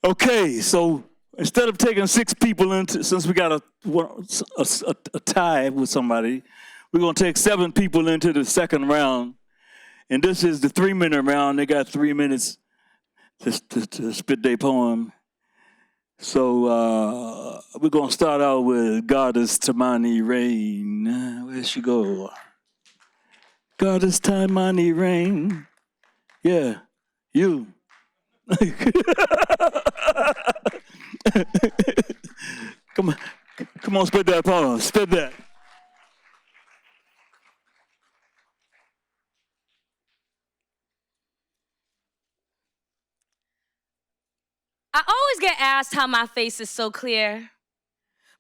Okay, so instead of taking 6 people into, since we got a tie with somebody, we're going to take 7 people into the second round. And this is the 3-minute round. They got 3 minutes to spit their poem. So we're going to start out with Goddess Tamani Rain. Where'd she go? Goddess Tamani Rain. Yeah, you. Come on, spit that poem. Spit that. I always get asked how my face is so clear.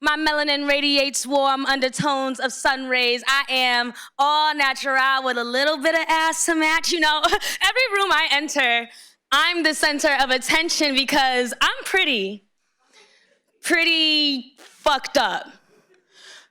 My melanin radiates warm undertones of sun rays. I am all natural with a little bit of ass to match. You know, every room I enter, I'm the center of attention because I'm pretty fucked up.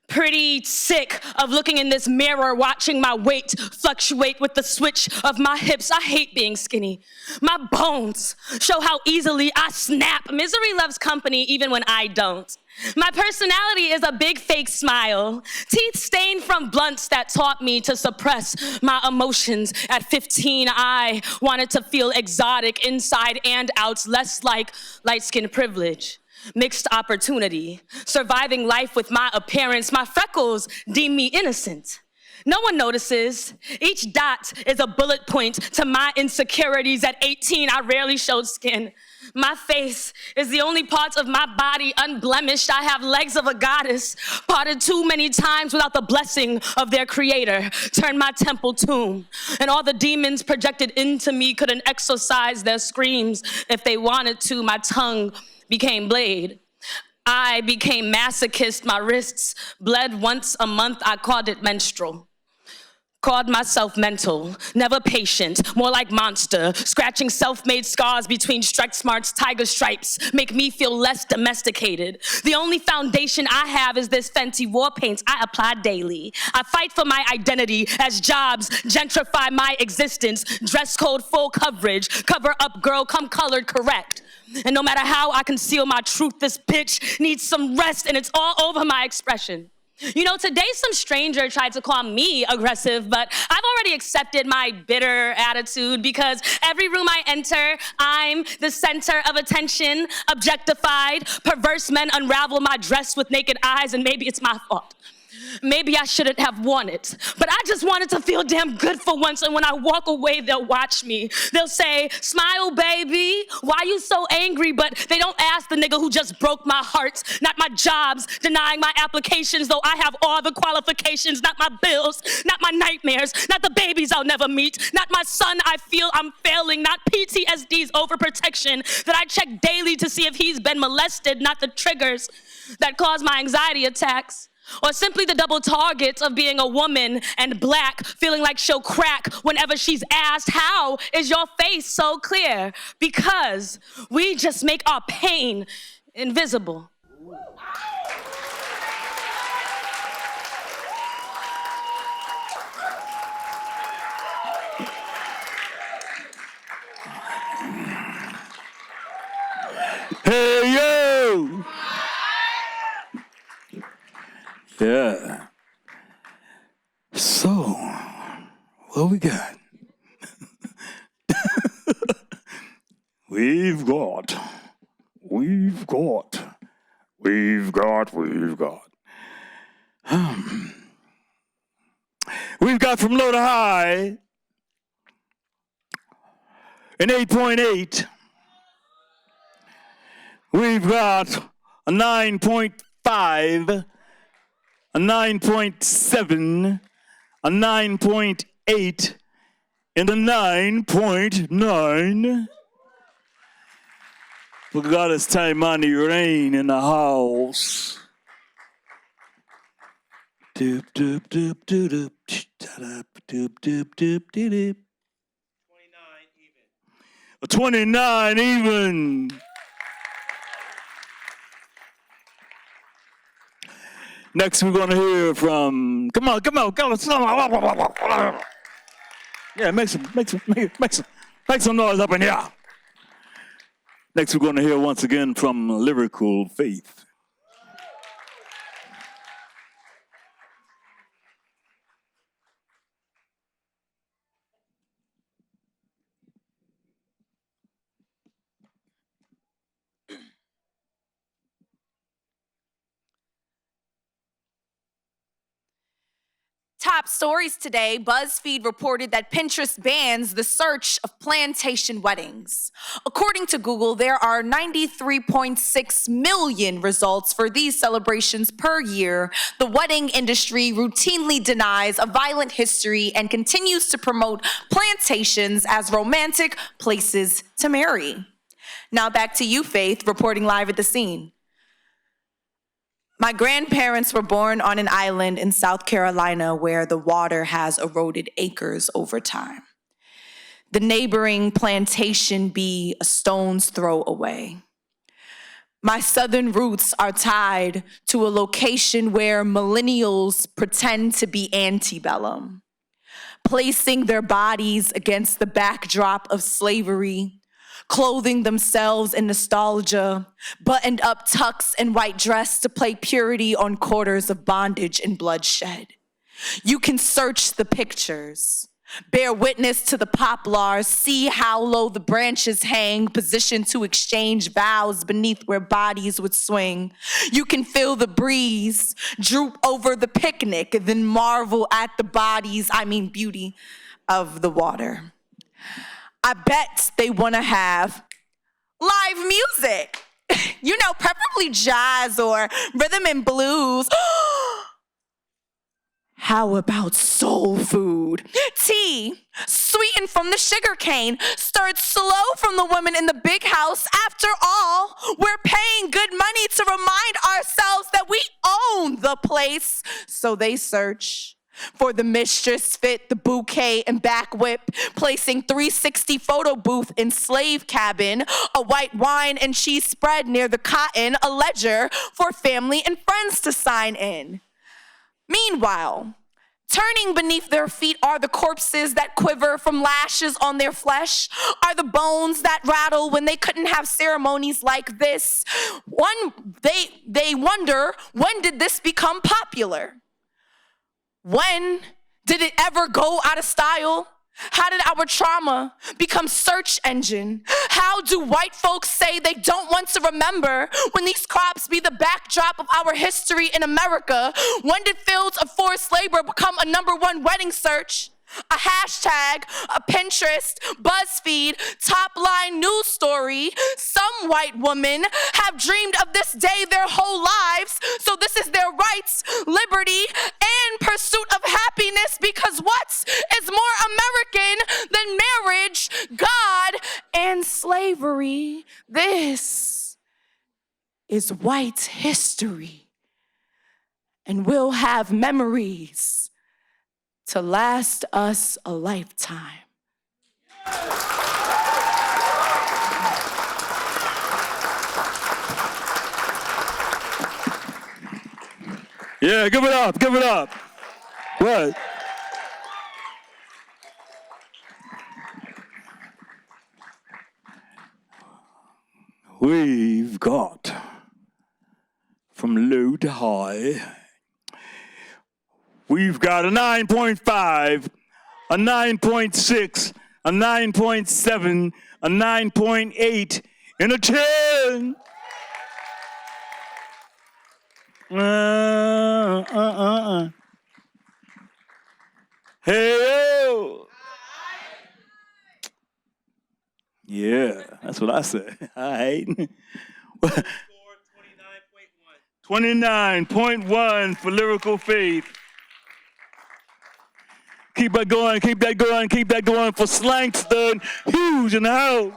Pretty sick of looking in this mirror, watching my weight fluctuate with the switch of my hips. I hate being skinny. My bones show how easily I snap. Misery loves company even when I don't. My personality is a big fake smile. Teeth stained from blunts that taught me to suppress my emotions. At 15, I wanted to feel exotic inside and out, less like light-skin privilege. Mixed opportunity, surviving life with my appearance. My freckles deem me innocent. No one notices. Each dot is a bullet point to my insecurities. At 18, I rarely showed skin. My face is the only part of my body unblemished. I have legs of a goddess, parted too many times without the blessing of their creator. Turned my temple tomb, and all the demons projected into me couldn't exorcise their screams if they wanted to. My tongue became blade. I became masochist. My wrists bled once a month. I called it menstrual. Called myself mental, never patient, more like monster. Scratching self-made scars between strike smarts, tiger stripes make me feel less domesticated. The only foundation I have is this Fenty war paint I apply daily. I fight for my identity as jobs gentrify my existence. Dress code, full coverage, cover up girl, come colored correct. And no matter how I conceal my truth, this bitch needs some rest, and it's all over my expression. You know, today some stranger tried to call me aggressive, but I've already accepted my bitter attitude because every room I enter, I'm the center of attention, objectified. Perverse men unravel my dress with naked eyes, and maybe it's my fault. Maybe I shouldn't have won it, but I just wanted to feel damn good for once, and when I walk away, they'll watch me. They'll say, smile, baby, why you so angry? But they don't ask the nigga who just broke my heart, not my jobs, denying my applications, though I have all the qualifications, not my bills, not my nightmares, not the babies I'll never meet, not my son I feel I'm failing, not PTSD's overprotection that I check daily to see if he's been molested, not the triggers that cause my anxiety attacks. Or simply the double targets of being a woman and black, feeling like she'll crack whenever she's asked, how is your face so clear? Because we just make our pain invisible. Hey, yo! Yeah. So, what we got? We've got. We've got from low to high an 8.8. We've got a 9.5. A 9.7, a 9.8, and a 9.9. We got us Taimani Rain in the house. Doop doop doop doop doop doop doop doop doop doop. 29 even. Next, we're going to hear from, come on. Yeah, make some noise up in here. Next, we're going to hear once again from Lyrical Faith. Top stories today, BuzzFeed reported that Pinterest bans the search of plantation weddings. According to Google, there are 93.6 million results for these celebrations per year. The wedding industry routinely denies a violent history and continues to promote plantations as romantic places to marry. Now back to you, Faith, reporting live at the scene. My grandparents were born on an island in South Carolina where the water has eroded acres over time. The neighboring plantation be a stone's throw away. My southern roots are tied to a location where millennials pretend to be antebellum, placing their bodies against the backdrop of slavery, clothing themselves in nostalgia, buttoned up tucks and white dress to play purity on quarters of bondage and bloodshed. You can search the pictures, bear witness to the poplars, see how low the branches hang, positioned to exchange vows beneath where bodies would swing. You can feel the breeze droop over the picnic, then marvel at the beauty of the water. I bet they want to have live music, preferably jazz or rhythm and blues. How about soul food? Tea, sweetened from the sugar cane, stirred slow from the women in the big house. After all, we're paying good money to remind ourselves that we own the place. So they search for the mistress fit, the bouquet and back whip, placing 360 photo booth in slave cabin, a white wine and cheese spread near the cotton, a ledger for family and friends to sign in. Meanwhile, turning beneath their feet are the corpses that quiver from lashes on their flesh, are the bones that rattle when they couldn't have ceremonies like this. They wonder, when did this become popular? When did it ever go out of style? How did our trauma become search engine? How do white folks say they don't want to remember when these crops be the backdrop of our history in America? When did fields of forced labor become a #1 wedding search? A hashtag, a Pinterest, BuzzFeed, top-line news story. Some white women have dreamed of this day their whole lives, so this is their rights, liberty, and pursuit of happiness, because what is more American than marriage, God, and slavery? This is white history, and we'll have memories to last us a lifetime. Yeah, give it up, give it up. What? We've got from low to high. We've got a 9.5, a 9.6, a 9.7, a 9.8, and a 10. Hey, yeah, that's what I said. All right. 29.1 for Lyrical Faith. Keep that going, keep that going, keep that going for Slangston. Huge in the house.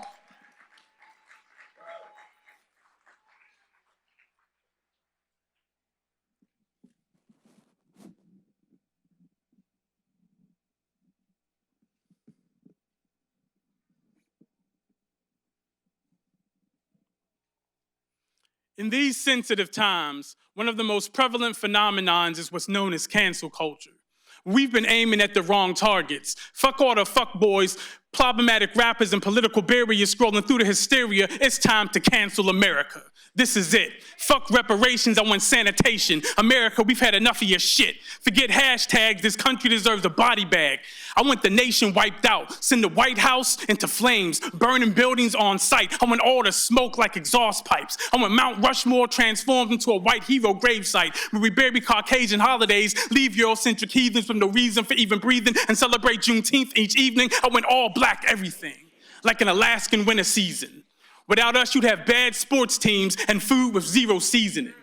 In these sensitive times, one of the most prevalent phenomenons is what's known as cancel culture. We've been aiming at the wrong targets. Fuck all the fuck boys, Problematic rappers and political barriers scrolling through the hysteria. It's time to cancel America. This is it. Fuck reparations, I want sanitation. America, we've had enough of your shit. Forget hashtags, this country deserves a body bag. I want the nation wiped out. Send the White House into flames. Burning buildings on sight. I want all the smoke like exhaust pipes. I want Mount Rushmore transformed into a white hero gravesite where we bury Caucasian holidays, leave Eurocentric heathens with no reason for even breathing, and celebrate Juneteenth each evening. I want all black everything, like an Alaskan winter season. Without us, you'd have bad sports teams and food with zero seasoning.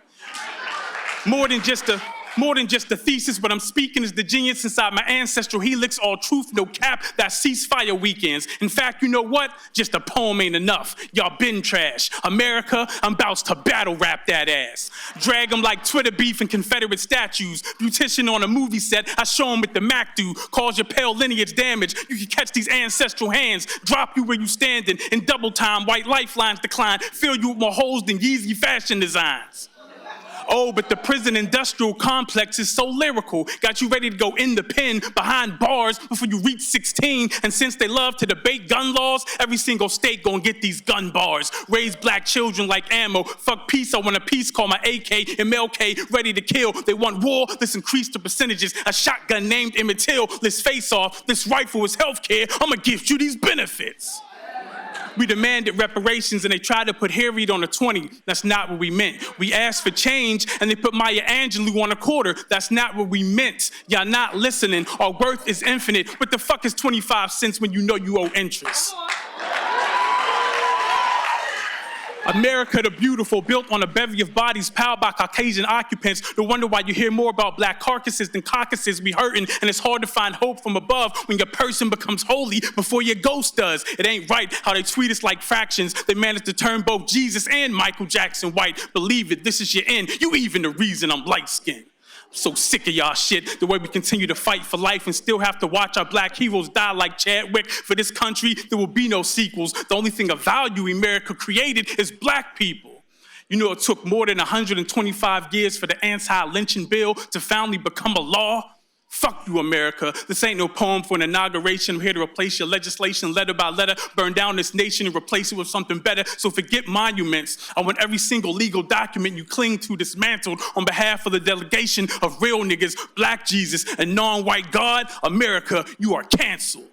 More than just a thesis, what I'm speaking is the genius inside my ancestral helix, all truth, no cap, that ceasefire weekends. In fact, you know what? Just a poem ain't enough. Y'all been trash. America, I'm about to battle rap that ass. Drag them like Twitter beef and Confederate statues. Beautician on a movie set, I show them what the Mac do. Cause your pale lineage damage. You can catch these ancestral hands, drop you where you standing. In double time, white lifelines decline, fill you with more holes than Yeezy fashion designs. Oh, but the prison industrial complex is so lyrical. Got you ready to go in the pen, behind bars, before you reach 16. And since they love to debate gun laws, every single state gonna get these gun bars. Raise black children like ammo. Fuck peace, I want a piece, call my AK, MLK, ready to kill. They want war, let's increase the percentages. A shotgun named Emmett Till, let's face off. This rifle is healthcare, I'ma gift you these benefits. We demanded reparations and they tried to put Harriet on a 20. That's not what we meant. We asked for change and they put Maya Angelou on a quarter. That's not what we meant. Y'all not listening. Our worth is infinite. What the fuck is 25 cents when you know you owe interest? America the beautiful, built on a bevy of bodies powered by Caucasian occupants. No wonder why you hear more about black carcasses than caucuses. We hurting, and it's hard to find hope from above when your person becomes holy before your ghost does. It ain't right how they treat us like fractions. They managed to turn both Jesus and Michael Jackson white. Believe it, this is your end. You even the reason I'm light-skinned. So sick of y'all shit, the way we continue to fight for life and still have to watch our black heroes die like Chadwick. For this country, there will be no sequels. The only thing of value America created is black people. You know, it took more than 125 years for the anti-lynching bill to finally become a law. Fuck you, America. This ain't no poem for an inauguration. I'm here to replace your legislation letter by letter, burn down this nation and replace it with something better. So forget monuments. I want every single legal document you cling to dismantled on behalf of the delegation of real niggas, black Jesus, and non-white God. America, you are canceled.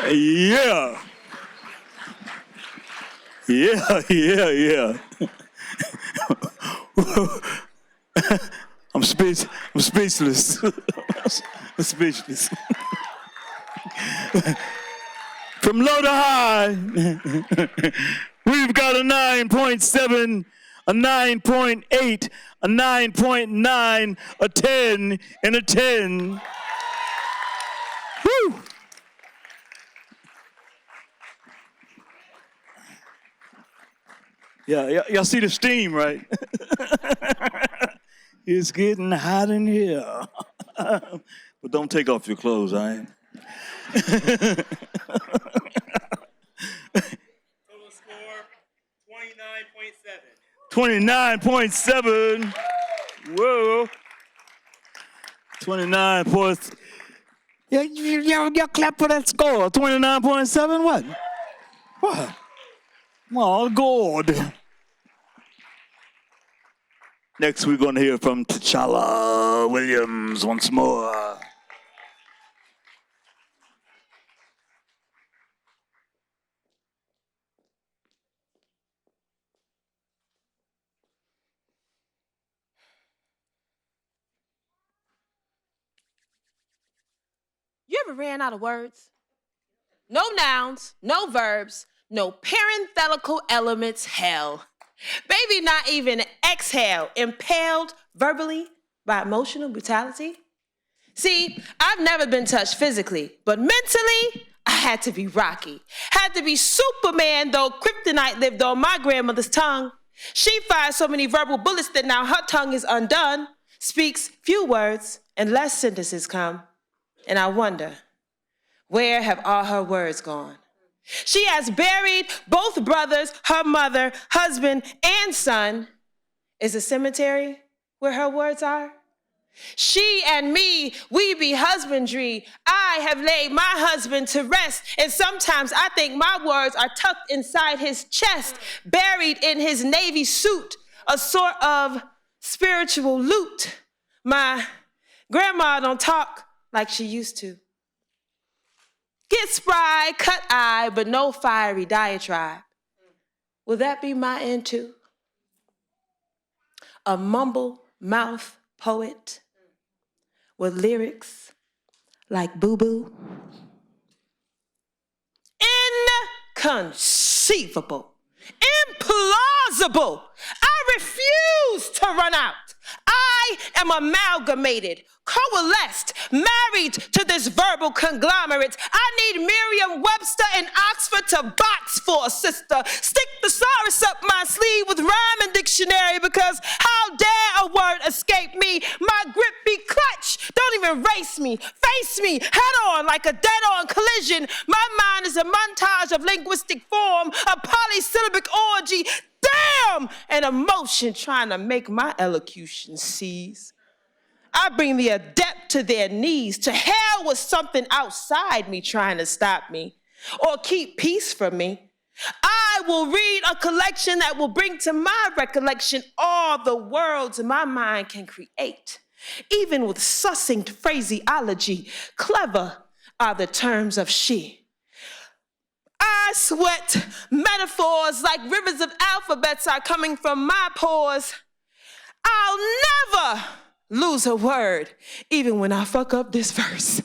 Yeah. I'm speechless. I'm speechless. From low to high, we've got a 9.7, a 9.8, a 9.9, a 10, and a 10. Woo! Yeah, y'all see the steam, right? It's getting hot in here. But don't take off your clothes, all right? Total score, 29.7. 29.7. Whoa. 29 points. Yeah, y'all clap for that score. 29.7, what? What? Oh, God. Next, we're going to hear from T'Challa Williams once more. You ever ran out of words? No nouns, no verbs, no parenthetical elements, hell. Baby, not even exhale, impaled verbally by emotional brutality. See, I've never been touched physically, but mentally, I had to be Rocky. Had to be Superman, though kryptonite lived on my grandmother's tongue. She fired so many verbal bullets that now her tongue is undone, speaks few words and less sentences come. And I wonder, where have all her words gone? She has buried both brothers, her mother, husband, and son. Is a cemetery where her words are? She and me, we be husbandry. I have laid my husband to rest, and sometimes I think my words are tucked inside his chest, buried in his navy suit, a sort of spiritual loot. My grandma don't talk like she used to. Get spry, cut eye, but no fiery diatribe. Will that be my end too? A mumble mouth poet with lyrics like boo-boo? Inconceivable, implausible. I refuse to run out. I am amalgamated, coalesced, married to this verbal conglomerate. I need Merriam-Webster and Oxford to box for a sister. Stick thesaurus up my sleeve with rhyme and dictionary, because how dare a word escape me? My grip be clutch. Don't even race me. Face me head on like a dead-on collision. My mind is a montage of linguistic form, a polysyllabic orgy. Damn! An emotion trying to make my elocution seize. I bring the adept to their knees. To hell with something outside me trying to stop me or keep peace from me. I will read a collection that will bring to my recollection all the worlds my mind can create. Even with succinct phraseology, clever are the terms of she. I sweat metaphors like rivers of alphabets are coming from my pores. I'll never lose a word, even when I fuck up this verse.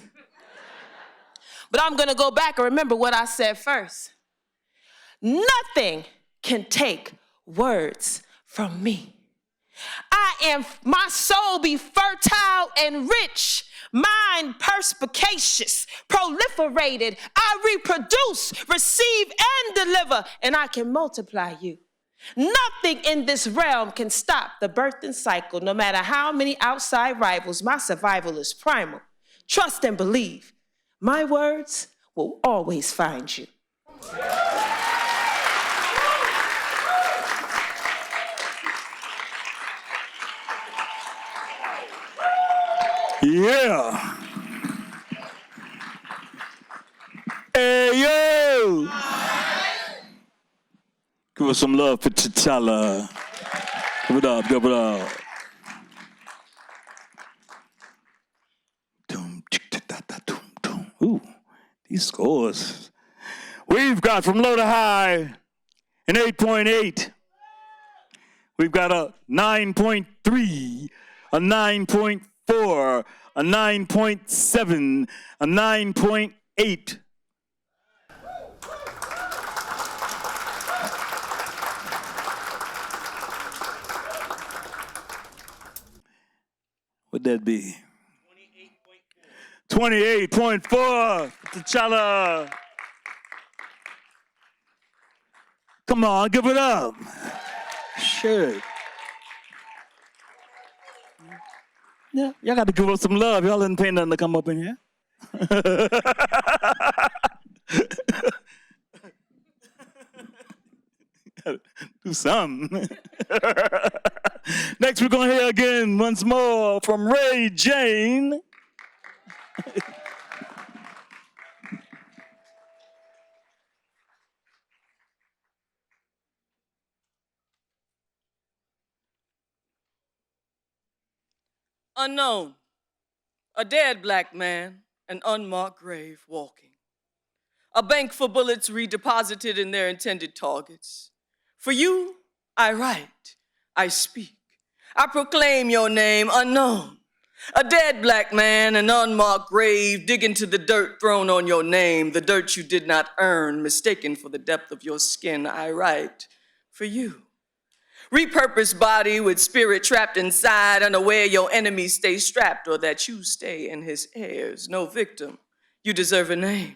But I'm gonna go back and remember what I said first. Nothing can take words from me. My soul be fertile and rich, mind perspicacious, proliferated. I reproduce, receive, and deliver, and I can multiply you. Nothing in this realm can stop the birthing cycle, no matter how many outside rivals. My survival is primal. Trust and believe. My words will always find you. Yeah. Hey, yo. Give us some love for T'Challa. Give it up, give it up. Ooh, these scores. We've got from low to high an 8.8. We've got a 9.3, a 9.4, a 9.7, a 9.8. What'd that be? 28.4. T'Challa. Come on, give it up. Shit. Yeah, y'all got to give us some love. Y'all didn't pay nothing to come up in here. Do something. Next, we're going to hear again once more from Ray Jane. Unknown, a dead black man, an unmarked grave walking. A bank for bullets redeposited in their intended targets. For you, I write, I speak, I proclaim your name, unknown. A dead black man, an unmarked grave, dig into the dirt thrown on your name, the dirt you did not earn, mistaken for the depth of your skin, I write, for you. Repurposed body with spirit trapped inside, unaware your enemy stays strapped or that you stay in his hairs. No victim, you deserve a name,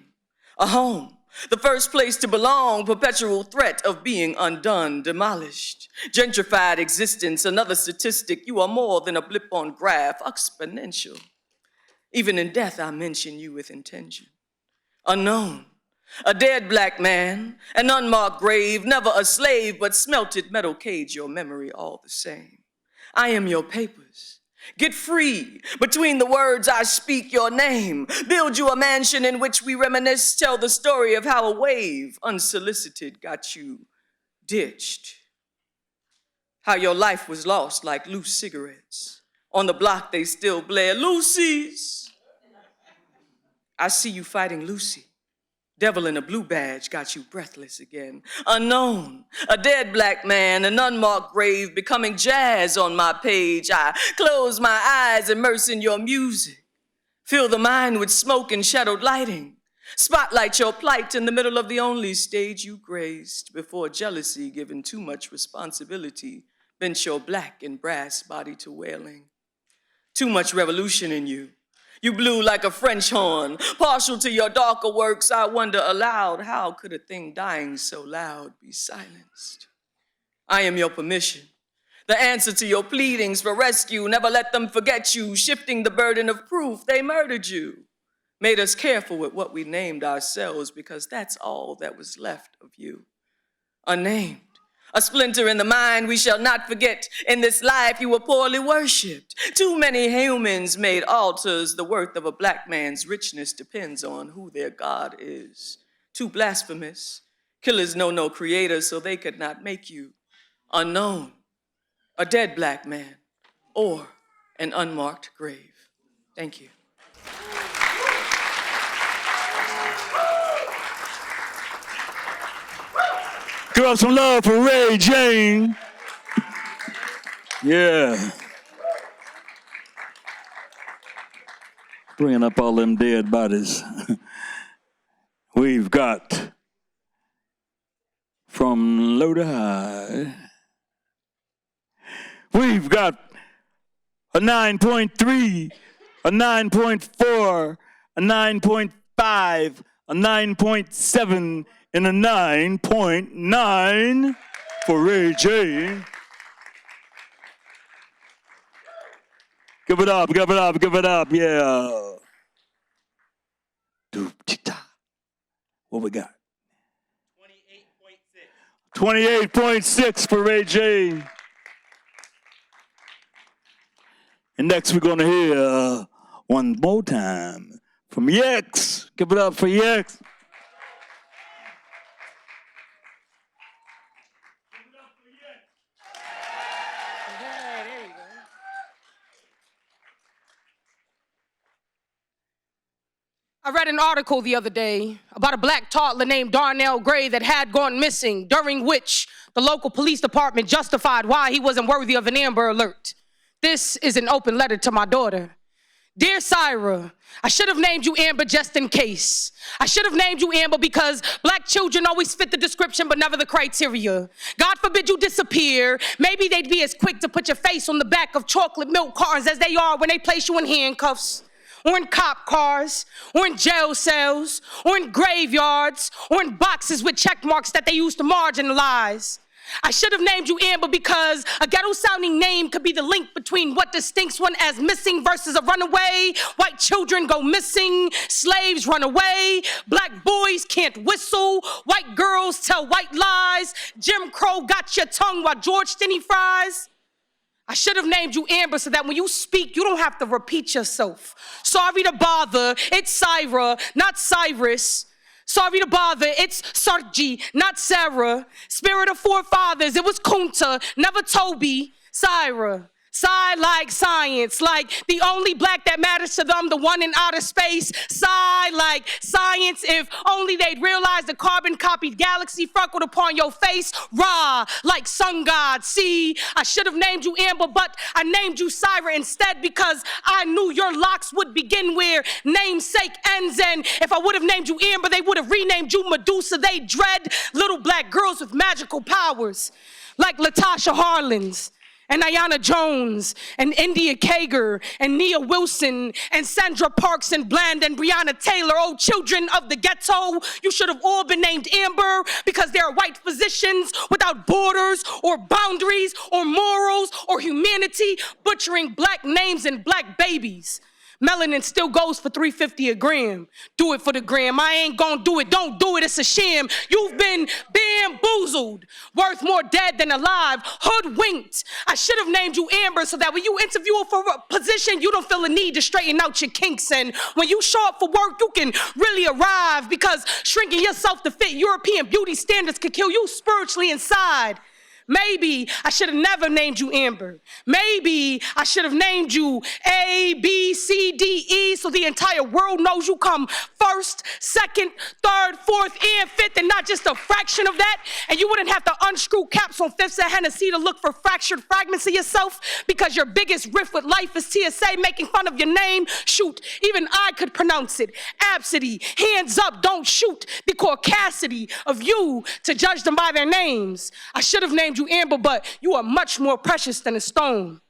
a home, the first place to belong, perpetual threat of being undone, demolished. Gentrified existence, another statistic, you are more than a blip on graph, exponential. Even in death, I mention you with intention. Unknown, A dead black man, an unmarked grave, never a slave, but smelted metal cage your memory all the same. I am your papers. Get free. Between the words I speak your name. Build you a mansion in which we reminisce, tell the story of how a wave, unsolicited, got you ditched. How your life was lost like loose cigarettes. On the block they still blare, Lucy's. I see you fighting Lucy. Devil in a blue badge got you breathless again. Unknown, a dead black man, an unmarked grave, becoming jazz on my page. I close my eyes, immerse in your music. Fill the mind with smoke and shadowed lighting. Spotlight your plight in the middle of the only stage you graced before jealousy, given too much responsibility, bent your black and brass body to wailing. Too much revolution in you. You blew like a French horn, partial to your darker works. I wonder aloud, how could a thing dying so loud be silenced? I am your permission, the answer to your pleadings for rescue. Never let them forget you, shifting the burden of proof. They murdered you, made us careful with what we named ourselves, because that's all that was left of you. Unnamed. A splinter in the mind we shall not forget. In this life you were poorly worshipped. Too many humans made altars. The worth of a black man's richness depends on who their God is. Too blasphemous. Killers know no creator, so they could not make you. Unknown. A dead black man or an unmarked grave. Thank you. Give up some love for Ray Jane. Yeah. Bringing up all them dead bodies. We've got from low to high. We've got a 9.3, a 9.4, a 9.5, a 9.7, and a 9.9 for Ray J. Give it up, give it up, give it up, yeah. What we got? 28.6. 28.6 for Ray J. And next we're gonna hear one more time from Yex. Give it up for Yex. I read an article the other day about a black toddler named Darnell Gray that had gone missing, during which the local police department justified why he wasn't worthy of an Amber Alert. This is an open letter to my daughter. Dear Syra, I should have named you Amber just in case. I should have named you Amber because black children always fit the description but never the criteria. God forbid you disappear. Maybe they'd be as quick to put your face on the back of chocolate milk cartons as they are when they place you in handcuffs, or in cop cars, or in jail cells, or in graveyards, or in boxes with check marks that they use to marginalize. I should have named you Amber because a ghetto-sounding name could be the link between what distinguishes one as missing versus a runaway. White children go missing, slaves run away, black boys can't whistle, white girls tell white lies, Jim Crow got your tongue while George Stinney fries. I should have named you Amber so that when you speak, you don't have to repeat yourself. Sorry to bother, it's Syra, not Cyrus. Sorry to bother, it's Sarji, not Sarah. Spirit of forefathers, it was Kunta, never Toby. Syra. Sigh like science, like the only black that matters to them, the one in outer space. Sigh like science, if only they'd realize the carbon-copied galaxy freckled upon your face. Ra, like sun god. See, I should have named you Amber, but I named you Syra instead because I knew your locks would begin where namesake ends. And if I would have named you Amber, they would have renamed you Medusa. They dread little black girls with magical powers, like Latasha Harlins, and Ayanna Jones, and India Kager, and Nia Wilson, and Sandra Parks, and Bland, and Breonna Taylor. Oh, children of the ghetto, you should have all been named Amber because they are white physicians without borders or boundaries or morals or humanity, butchering black names and black babies. Melanin still goes for $3.50 a gram. Do it for the gram. I ain't gonna do it. Don't do it. It's a sham. You've been bamboozled. Worth more dead than alive. Hoodwinked. I should have named you Amber so that when you interview for a position, you don't feel a need to straighten out your kinks. And when you show up for work, you can really arrive, because shrinking yourself to fit European beauty standards could kill you spiritually inside. Maybe I should have never named you Amber. Maybe I should have named you A, B, C, D, E, so the entire world knows you come first, second, third, fourth, and fifth, and not just a fraction of that. And you wouldn't have to unscrew caps on fifths at Hennessy to look for fractured fragments of yourself, because your biggest riff with life is TSA making fun of your name. Shoot, even I could pronounce it. Absidy, hands up, don't shoot. The caucasity of you to judge them by their names. I should have named you Amber, but you are much more precious than a stone.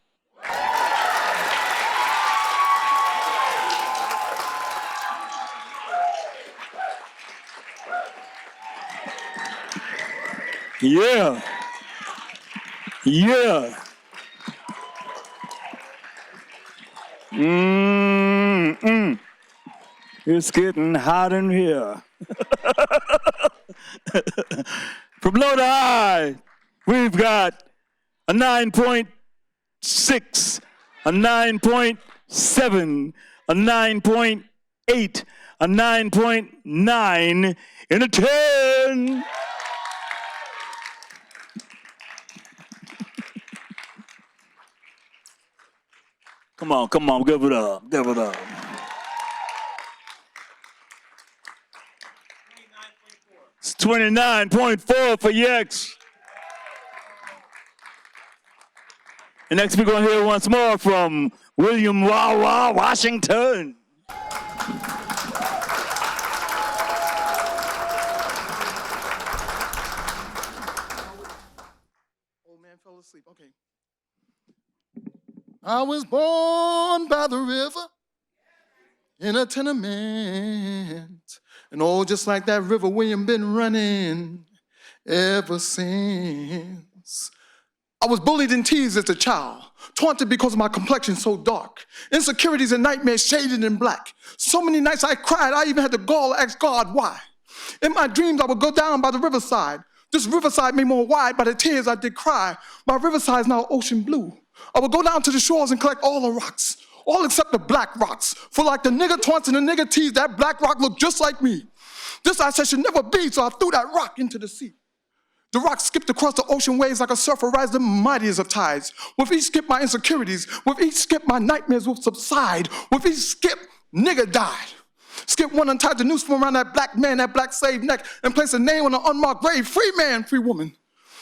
Yeah. Yeah. It's getting hot in here. From low to high, we've got a 9.6, a 9.7, a 9.8, a 9.9, and a 10. Come on, give it up, give it up. 29.4 for Yex. And next we're going to hear once more from William Wawa Washington. Old man fell asleep. Okay. I was born by the river in a tenement. And oh, just like that river, William been running ever since. I was bullied and teased as a child, taunted because of my complexion so dark. Insecurities and nightmares shaded in black. So many nights I cried, I even had the gall to ask God why. In my dreams, I would go down by the riverside. This riverside made more wide by the tears I did cry. My riverside is now ocean blue. I would go down to the shores and collect all the rocks, all except the black rocks. For like the nigger taunts and the nigger tease, that black rock looked just like me. This I said should never be, so I threw that rock into the sea. The rock skipped across the ocean waves like a surfer rides the mightiest of tides. With each skip, my insecurities, with each skip, my nightmares will subside. With each skip, nigga died. Skip one untied the noose from around that black man, that black slave neck, and placed a name on an unmarked grave. Free man, free woman.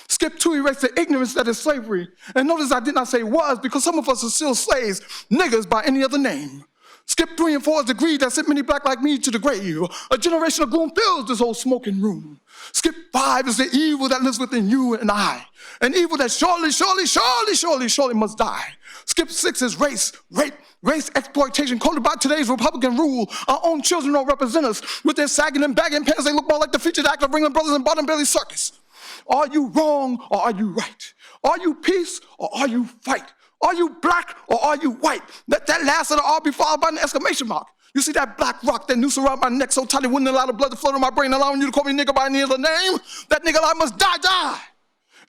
Skip two erased the ignorance that is slavery. And notice I did not say was, because some of us are still slaves, niggas by any other name. Skip 3 and 4 is the greed that sent many black like me to the grave. A generation of gloom fills this old smoking room. Skip 5 is the evil that lives within you and I. An evil that surely must die. Skip 6 is race, rape, race exploitation coded by today's Republican rule. Our own children don't represent us. With their sagging and bagging pants, they look more like the featured actor of Ringling Brothers and Bottom Belly Circus. Are you wrong or are you right? Are you peace or are you fight? Are you black or are you white? Let that last letter R be followed by an exclamation mark. You see that black rock, that noose around my neck so tight it wouldn't allow the blood to flow to my brain, allowing you to call me nigga by any other name? That nigga I must die.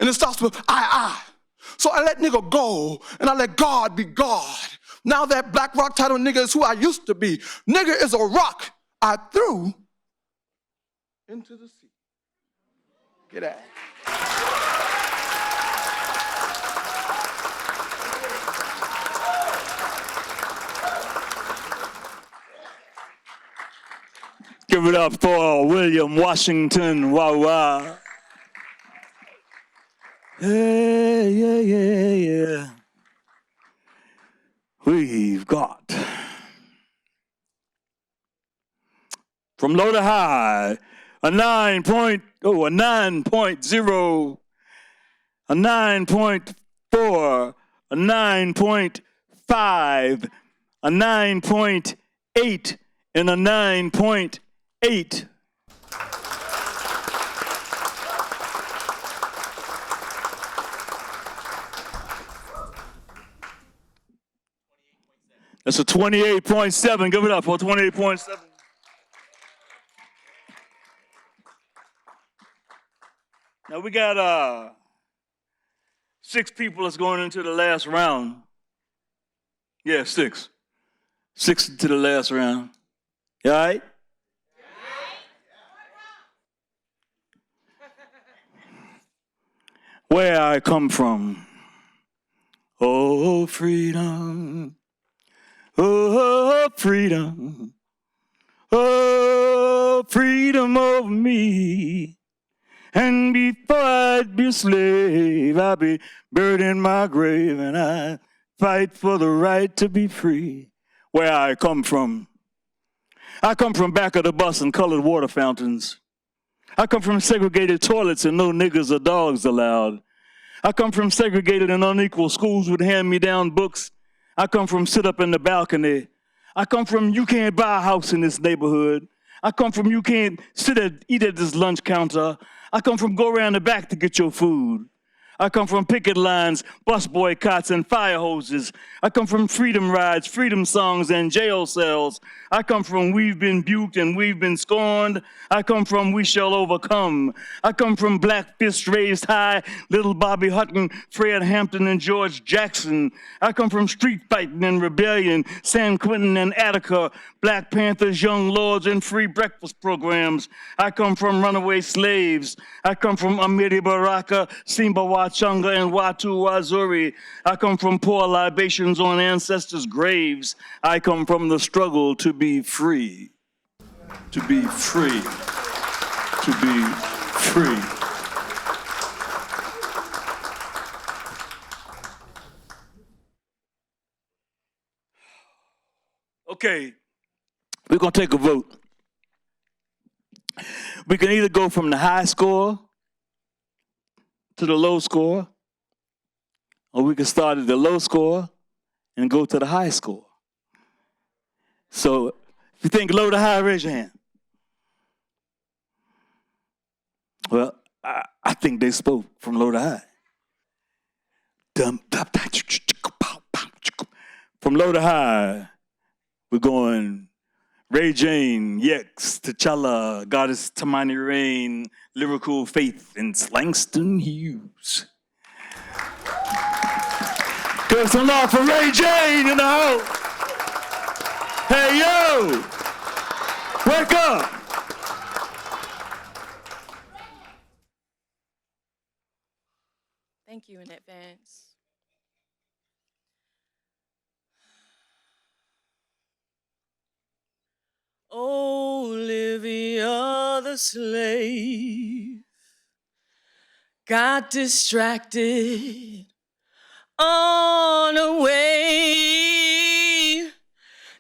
And it starts with I. So I let nigga go and I let God be God. Now that black rock title nigga is who I used to be. Nigga is a rock I threw into the sea. Get out. Give it up for William Washington Wawa. Yeah. We've got from low to high a 9.0, a 9.0, a 9.4, a 9.5, a 9.8, and a 9.8. That's a 28.7. Give it up for 28.7. Now we got 6 people that's going into the last round. Yeah, 6. 6 into the last round. You all right? Where I come from. Oh, freedom. Oh, freedom. Oh, freedom of me. And before I'd be a slave, I'd be buried in my grave, and I fight for the right to be free. Where I come from. I come from back of the bus and colored water fountains. I come from segregated toilets and no niggas or dogs allowed. I come from segregated and unequal schools with hand-me-down books. I come from sit up in the balcony. I come from you can't buy a house in this neighborhood. I come from you can't eat at this lunch counter. I come from go around the back to get your food. I come from picket lines, bus boycotts, and fire hoses. I come from freedom rides, freedom songs, and jail cells. I come from we've been buked and we've been scorned. I come from we shall overcome. I come from black fists raised high, little Bobby Hutton, Fred Hampton, and George Jackson. I come from street fighting and rebellion, San Quentin and Attica, Black Panthers, Young Lords, and free breakfast programs. I come from runaway slaves. I come from Amiri Baraka, Simba Wachanga, and Watu Wazuri. I come from poor libations on ancestors' graves. I come from the struggle to be free. To be free. To be free. Okay, we're going to take a vote. We can either go from the high score to the low score, or we can start at the low score and go to the high score. So if you think low to high, raise your hand. Well, I think they spoke from low to high. From low to high, we're going Ray Jane, Yex, T'Challa, Goddess Tamani Rain, Lyrical Faith, and Slangston Hughes. Give some love for Ray Jane in the house. Hey, yo! Wake up! Thank you in advance. Olivia the slave got distracted on her way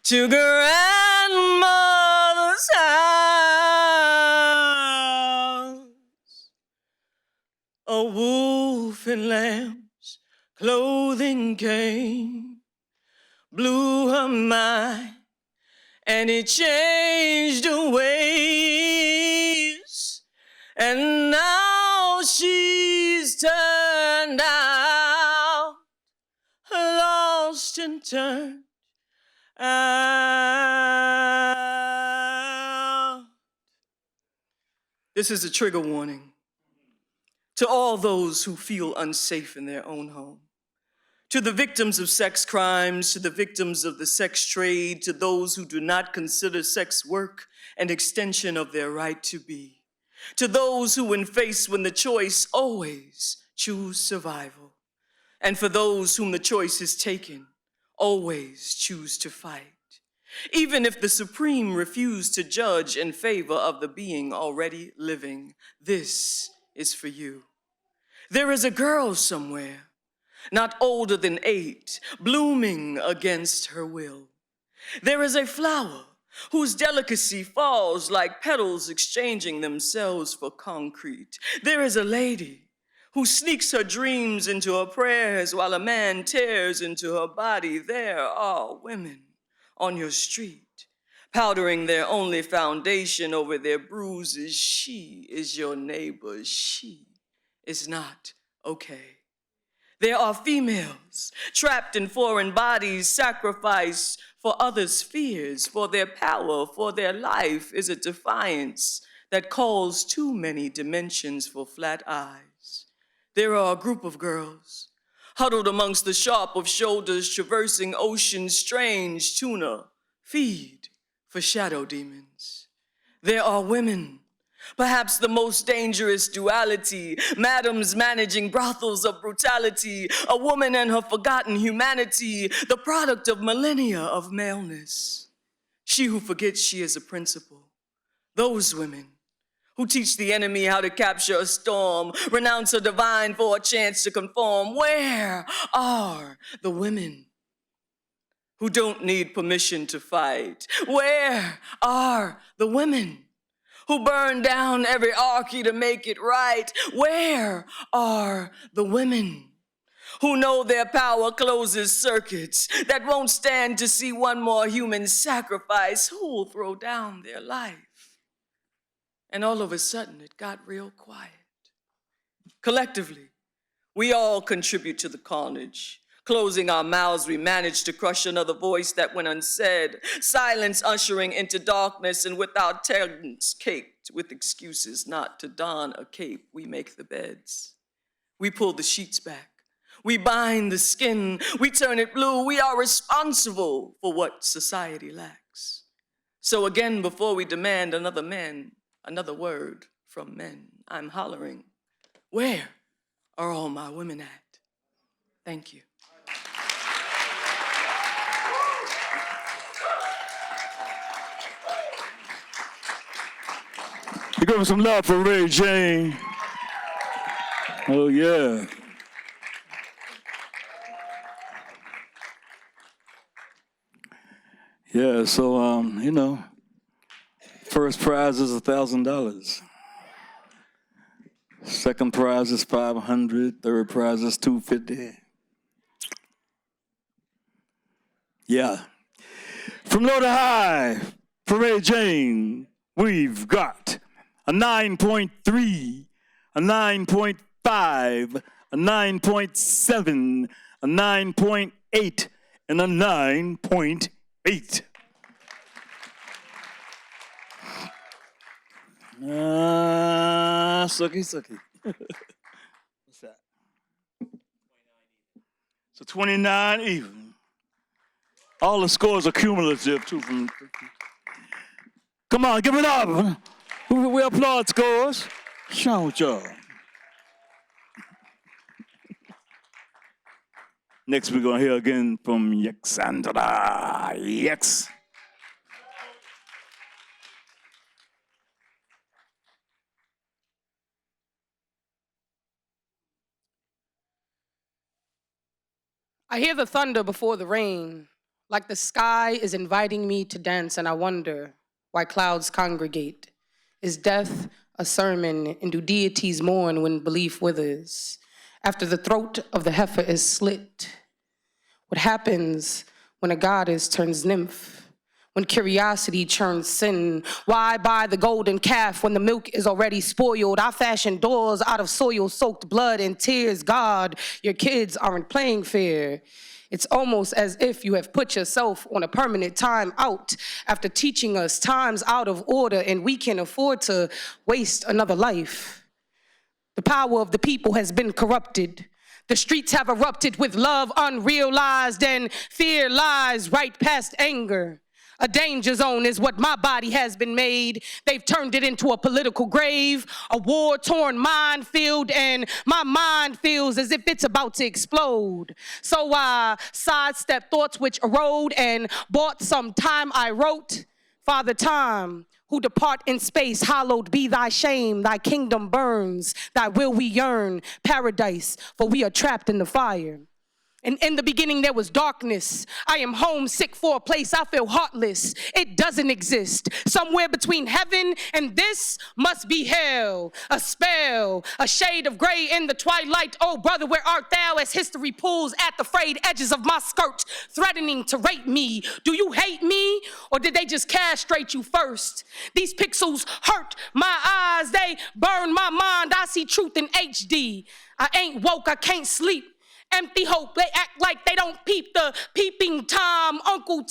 to grandmother's house. A wolf in lamb's clothing came, blew her mind, and it changed her ways. And now she's turned out, lost and turned out. This is a trigger warning to all those who feel unsafe in their own home. To the victims of sex crimes, to the victims of the sex trade, to those who do not consider sex work an extension of their right to be. To those who, when faced with the choice, always choose survival. And for those whom the choice is taken, always choose to fight. Even if the Supreme refused to judge in favor of the being already living, this is for you. There is a girl somewhere, not older than 8, blooming against her will. There is a flower whose delicacy falls like petals exchanging themselves for concrete. There is a lady who sneaks her dreams into her prayers while a man tears into her body. There are women on your street, powdering their only foundation over their bruises. She is your neighbor. She is not okay. There are females trapped in foreign bodies, sacrificed for others' fears, for their power, for their life is a defiance that calls too many dimensions for flat eyes. There are a group of girls huddled amongst the sharp of shoulders, traversing oceans, strange tuna, feed for shadow demons. There are women, perhaps the most dangerous duality, madams managing brothels of brutality, a woman and her forgotten humanity, the product of millennia of maleness. She who forgets she is a principal. Those women who teach the enemy how to capture a storm, renounce a divine for a chance to conform. Where are the women who don't need permission to fight? Where are the women who burn down every archy to make it right? Where are the women who know their power closes circuits, that won't stand to see one more human sacrifice, who will throw down their life? And all of a sudden, it got real quiet. Collectively, we all contribute to the carnage. Closing our mouths, we manage to crush another voice that went unsaid. Silence ushering into darkness, and with our tongues caked with excuses not to don a cape, we make the beds. We pull the sheets back. We bind the skin. We turn it blue. We are responsible for what society lacks. So again, before we demand another man, another word from men, I'm hollering, where are all my women at? Thank you. You give me some love for Ray Jane. Oh, yeah. Yeah, so, you know, first prize is $1,000. Second prize is $500. Third prize is $250. Yeah. From low to high, for Ray Jane, we've got a 9.3, a 9.5, a 9.7, a 9.8, and a 9.8. Sucky. What's that? So 29 even. All the scores are cumulative too. Come on, give it up. We applaud scores. Shout y'all. Next we're gonna hear again from Yexandra. Yex. I hear the thunder before the rain, like the sky is inviting me to dance, and I wonder why clouds congregate. Is death a sermon, and do deities mourn when belief withers? After the throat of the heifer is slit, what happens when a goddess turns nymph? When curiosity churns sin? Why buy the golden calf when the milk is already spoiled? I fashion doors out of soil-soaked blood and tears. God, your kids aren't playing fair. It's almost as if you have put yourself on a permanent time out after teaching us time's out of order and we can afford to waste another life. The power of the people has been corrupted. The streets have erupted with love unrealized, and fear lies right past anger. A danger zone is what my body has been made. They've turned it into a political grave, a war-torn minefield, and my mind feels as if it's about to explode. So I sidestep thoughts which erode and bought some time I wrote. Father Time, who depart in space, hallowed be thy shame. Thy kingdom burns, thy will we yearn. Paradise, for we are trapped in the fire. And in the beginning there was darkness. I am homesick for a place I feel heartless. It doesn't exist. Somewhere between heaven and this must be hell. A spell, a shade of gray in the twilight. Oh brother, where art thou as history pulls at the frayed edges of my skirt, threatening to rape me? Do you hate me, or did they just castrate you first? These pixels hurt my eyes, they burn my mind. I see truth in HD. I ain't woke, I can't sleep. empty hope. They act like they don't peep the peeping Tom, Uncle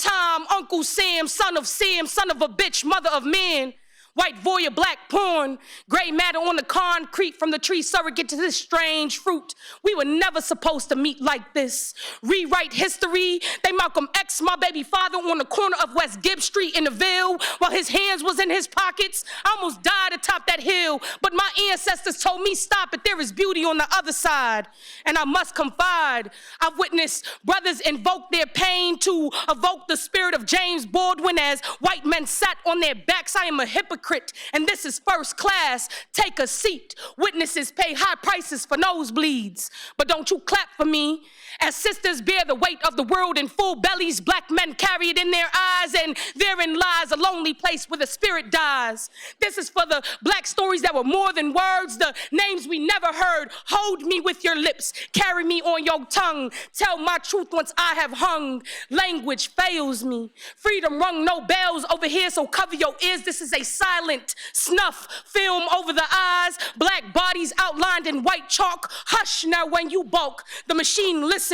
Sam, son of a bitch, mother of man. White voyeur, black porn, gray matter on the concrete from the tree surrogate to this strange fruit. We were never supposed to meet like this. Rewrite history. They Malcolm X, my baby father, on the corner of West Gibb Street in the Ville while his hands was in his pockets. I almost died atop that hill, but my ancestors told me stop it. There is beauty on the other side, and I must confide. I've witnessed brothers invoke their pain to evoke the spirit of James Baldwin as white men sat on their backs. I am a hypocrite. And this is first class. Take a seat. Witnesses pay high prices for nosebleeds. But don't you clap for me. As sisters bear the weight of the world in full bellies, black men carry it in their eyes, and therein lies a lonely place where the spirit dies. This is for the black stories that were more than words, the names we never heard. Hold me with your lips, carry me on your tongue. Tell my truth once I have hung. Language fails me. Freedom rung no bells over here, so cover your ears. This is a silent snuff film over the eyes. Black bodies outlined in white chalk. Hush now when you balk. The machine listens,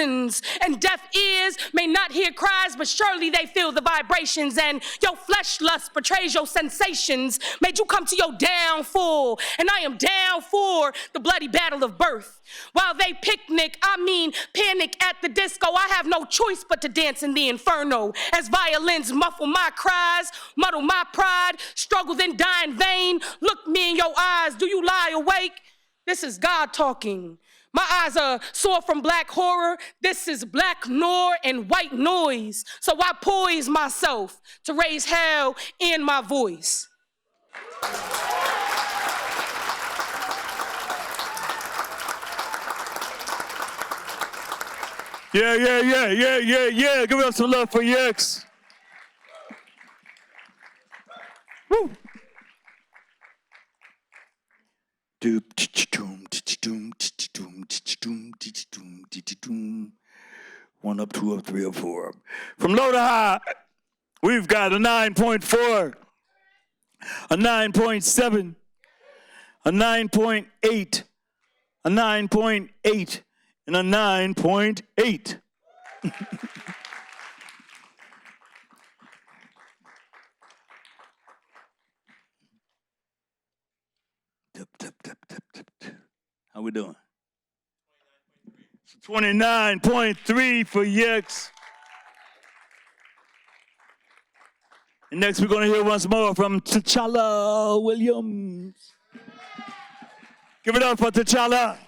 and deaf ears may not hear cries, but surely they feel the vibrations, and your flesh lust betrays your sensations. Made you come to your downfall, and I am down for the bloody battle of birth. While they picnic, I mean panic at the disco, I have no choice but to dance in the inferno. As violins muffle my cries, muddle my pride, struggle then die in vain. Look me in your eyes, do you lie awake? This is God talking. My eyes are sore from black horror. This is black noir and white noise. So I poise myself to raise hell in my voice. Yeah. Give us some love for Yex. Woo. One up, two up, three up, four up. From low to high, we've got a 9.4, a 9.7, a 9.8, a 9.8, and a 9.8. How we doing? 29.3 for Yex. And next we're going to hear once more from T'Challa Williams. Give it up for T'Challa.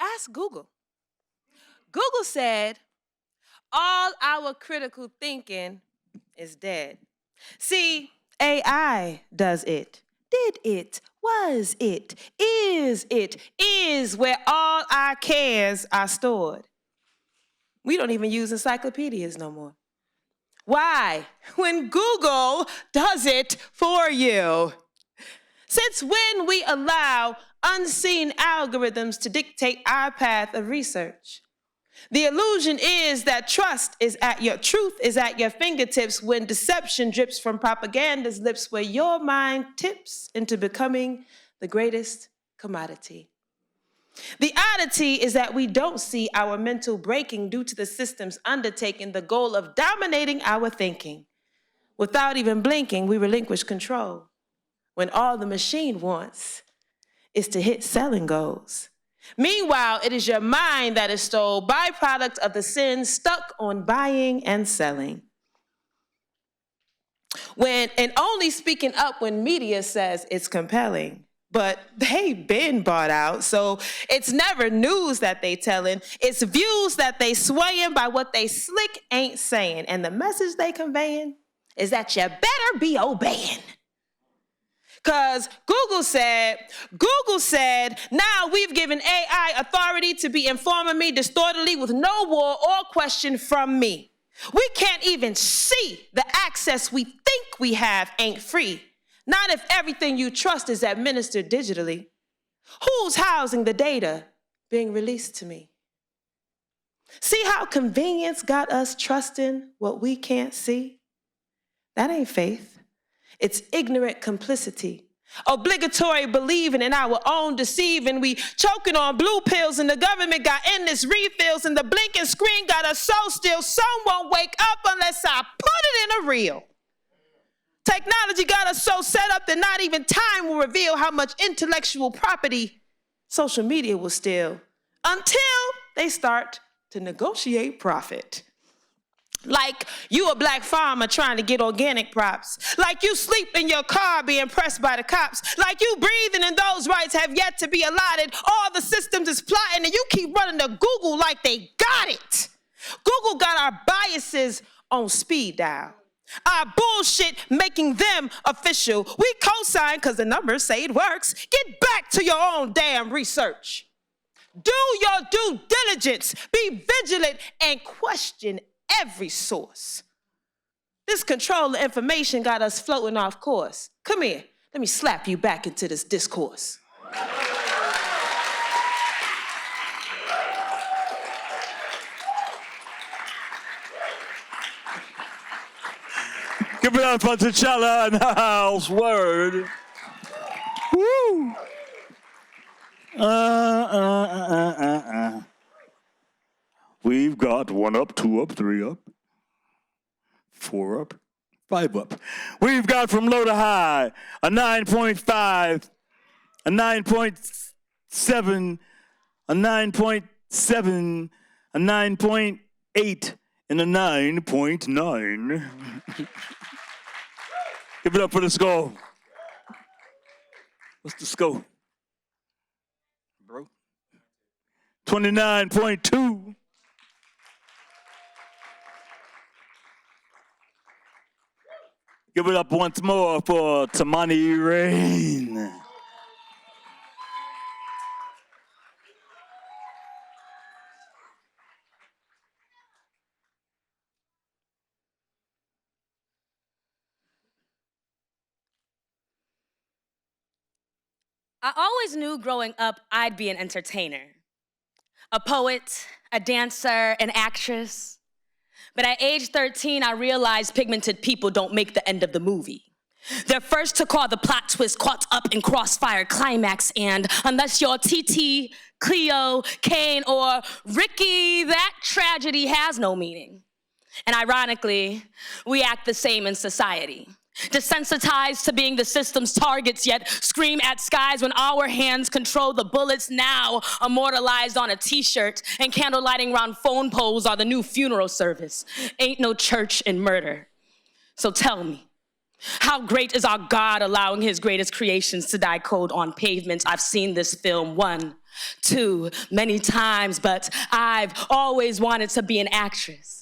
Ask Google. Google said, all our critical thinking is dead. See, AI does it. Did it, was it, is where all our cares are stored. We don't even use encyclopedias no more. Why? When Google does it for you. Since when we allow unseen algorithms to dictate our path of research? The illusion is that truth is at your fingertips when deception drips from propaganda's lips, where your mind tips into becoming the greatest commodity. The oddity is that we don't see our mental breaking due to the systems undertaking the goal of dominating our thinking. Without even blinking, we relinquish control, when all the machine wants is to hit selling goals. Meanwhile, it is your mind that is stole, byproduct of the sin stuck on buying and selling. And only speaking up when media says it's compelling. But they've been bought out, so it's never news that they telling. It's views that they swaying by what they slick ain't saying. And the message they conveying is that you better be obeying. Because Google said, now we've given AI authority to be informing me distortedly with no war or question from me. We can't even see the access we think we have ain't free. Not if everything you trust is administered digitally. Who's housing the data being released to me? See how convenience got us trusting what we can't see? That ain't faith. It's ignorant complicity. Obligatory believing in our own deceiving. We choking on blue pills and the government got endless refills and the blinking screen got us so still. Some won't wake up unless I put it in a reel. Technology got us so set up that not even time will reveal how much intellectual property social media will steal until they start to negotiate profit. Like you a black farmer trying to get organic crops. Like you sleep in your car being pressed by the cops. Like you breathing and those rights have yet to be allotted. All the systems is plotting and you keep running to Google like they got it. Google got our biases on speed dial. Our bullshit making them official. We co-sign because the numbers say it works. Get back to your own damn research. Do your due diligence. Be vigilant and question every source. This control of information got us floating off course. Come here, let me slap you back into this discourse. Give it up for T'Challa in the house. Word. Woo. We've got 1 up, 2 up, 3 up, 4 up, 5 up. We've got from low to high a 9.5, a 9.7, a 9.7, a 9.8, and a 9.9. Give it up for the score. What's the score, bro? 29.2. Give it up once more for Tamani Rain. I always knew growing up I'd be an entertainer, a poet, a dancer, an actress. But at age 13, I realized pigmented people don't make the end of the movie. They're first to call the plot twist caught up in crossfire climax, and unless you're TT, Cleo, Kane, or Ricky, that tragedy has no meaning. And ironically, we act the same in society. Desensitized to being the system's targets, yet scream at skies when our hands control the bullets, now immortalized on a t-shirt, and candlelighting round phone poles are the new funeral service. Ain't no church in murder. So tell me, how great is our God allowing his greatest creations to die cold on pavements? I've seen this film 1, 2, many times, but I've always wanted to be an actress.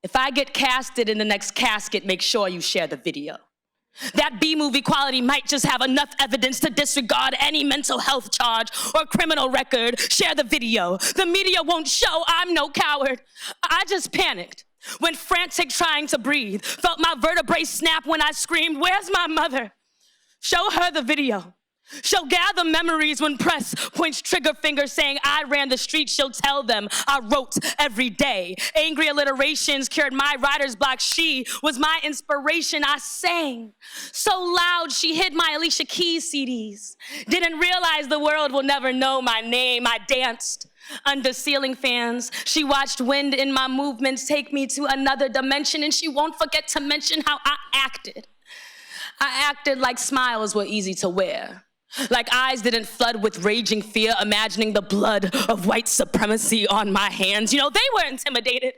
If I get casted in the next casket, make sure you share the video. That B-movie quality might just have enough evidence to disregard any mental health charge or criminal record. Share the video. The media won't show. I'm no coward. I just panicked. Went frantic trying to breathe. Felt my vertebrae snap when I screamed, "Where's my mother?" Show her the video. She'll gather memories when press points trigger finger saying I ran the street. She'll tell them I wrote every day. Angry alliterations cured my writer's block. She was my inspiration. I sang so loud she hid my Alicia Keys CDs. Didn't realize the world will never know my name. I danced under ceiling fans. She watched wind in my movements take me to another dimension, and she won't forget to mention how I acted. I acted like smiles were easy to wear. Like eyes didn't flood with raging fear, imagining the blood of white supremacy on my hands. You know, they were intimidated.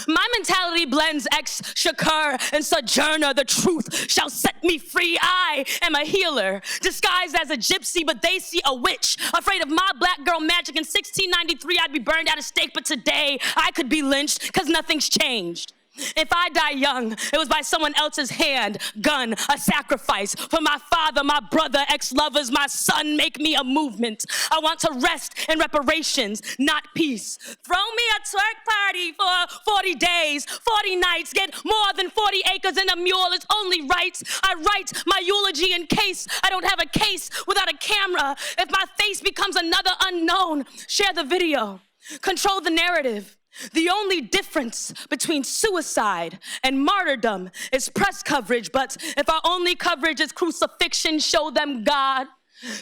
My mentality blends ex-Shakur and Sojourner. The truth shall set me free. I am a healer, disguised as a gypsy, but they see a witch. Afraid of my black girl magic. In 1693, I'd be burned at a stake, but today I could be lynched because nothing's changed. If I die young, it was by someone else's hand, gun, a sacrifice. For my father, my brother, ex-lovers, my son, make me a movement. I want to rest in reparations, not peace. Throw me a twerk party for 40 days, 40 nights, get more than 40 acres in a mule. It's only right. I write my eulogy in case I don't have a case without a camera. If my face becomes another unknown, share the video. Control the narrative. The only difference between suicide and martyrdom is press coverage, but if our only coverage is crucifixion, show them God.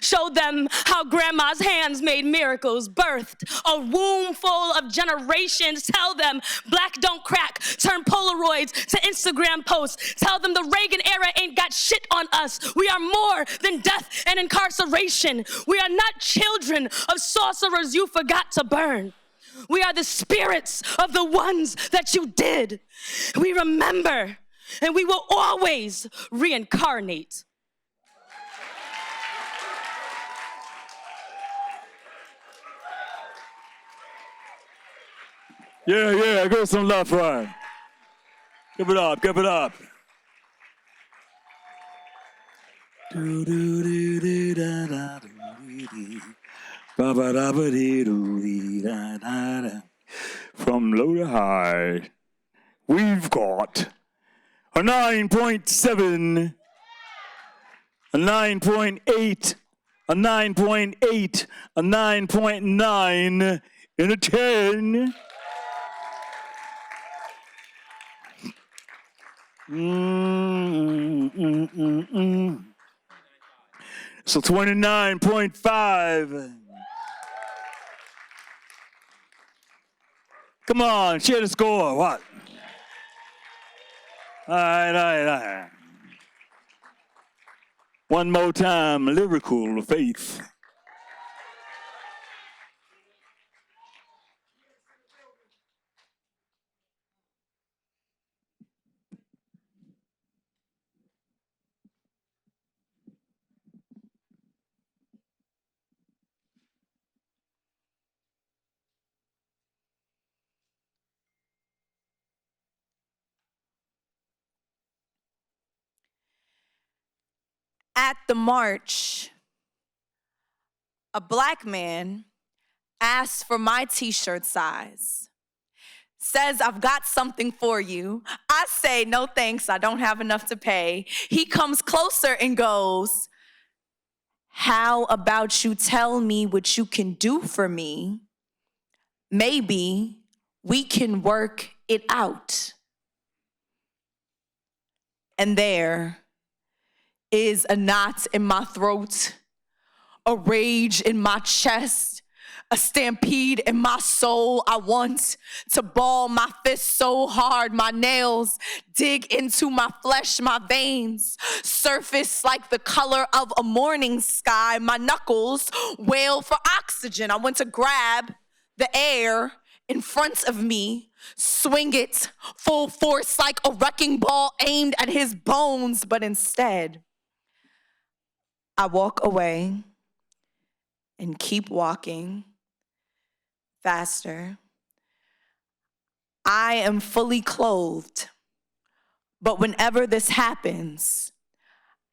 Show them how grandma's hands made miracles, birthed a womb full of generations. Tell them black don't crack, turn Polaroids to Instagram posts. Tell them the Reagan era ain't got shit on us. We are more than death and incarceration. We are not children of sorcerers you forgot to burn. We are the spirits of the ones that you did. We remember, and we will always reincarnate. Yeah, give us some love, Ryan. Give it up, give it up. From low to high, we've got a 9.7, a 9.8, a 9.8, a 9.9, and a 10. So 29.5. Come on, share the score. What? All right. One more time, Lyrical Faith. At the march, a black man asks for my t-shirt size, says, I've got something for you. I say, no thanks, I don't have enough to pay. He comes closer and goes, how about you tell me what you can do for me? Maybe we can work it out. And there is a knot in my throat, a rage in my chest, a stampede in my soul. I want to ball my fist so hard my nails dig into my flesh, my veins surface like the color of a morning sky. My knuckles wail for oxygen. I want to grab the air in front of me, swing it full force like a wrecking ball aimed at his bones, but instead, I walk away and keep walking faster. I am fully clothed, but whenever this happens,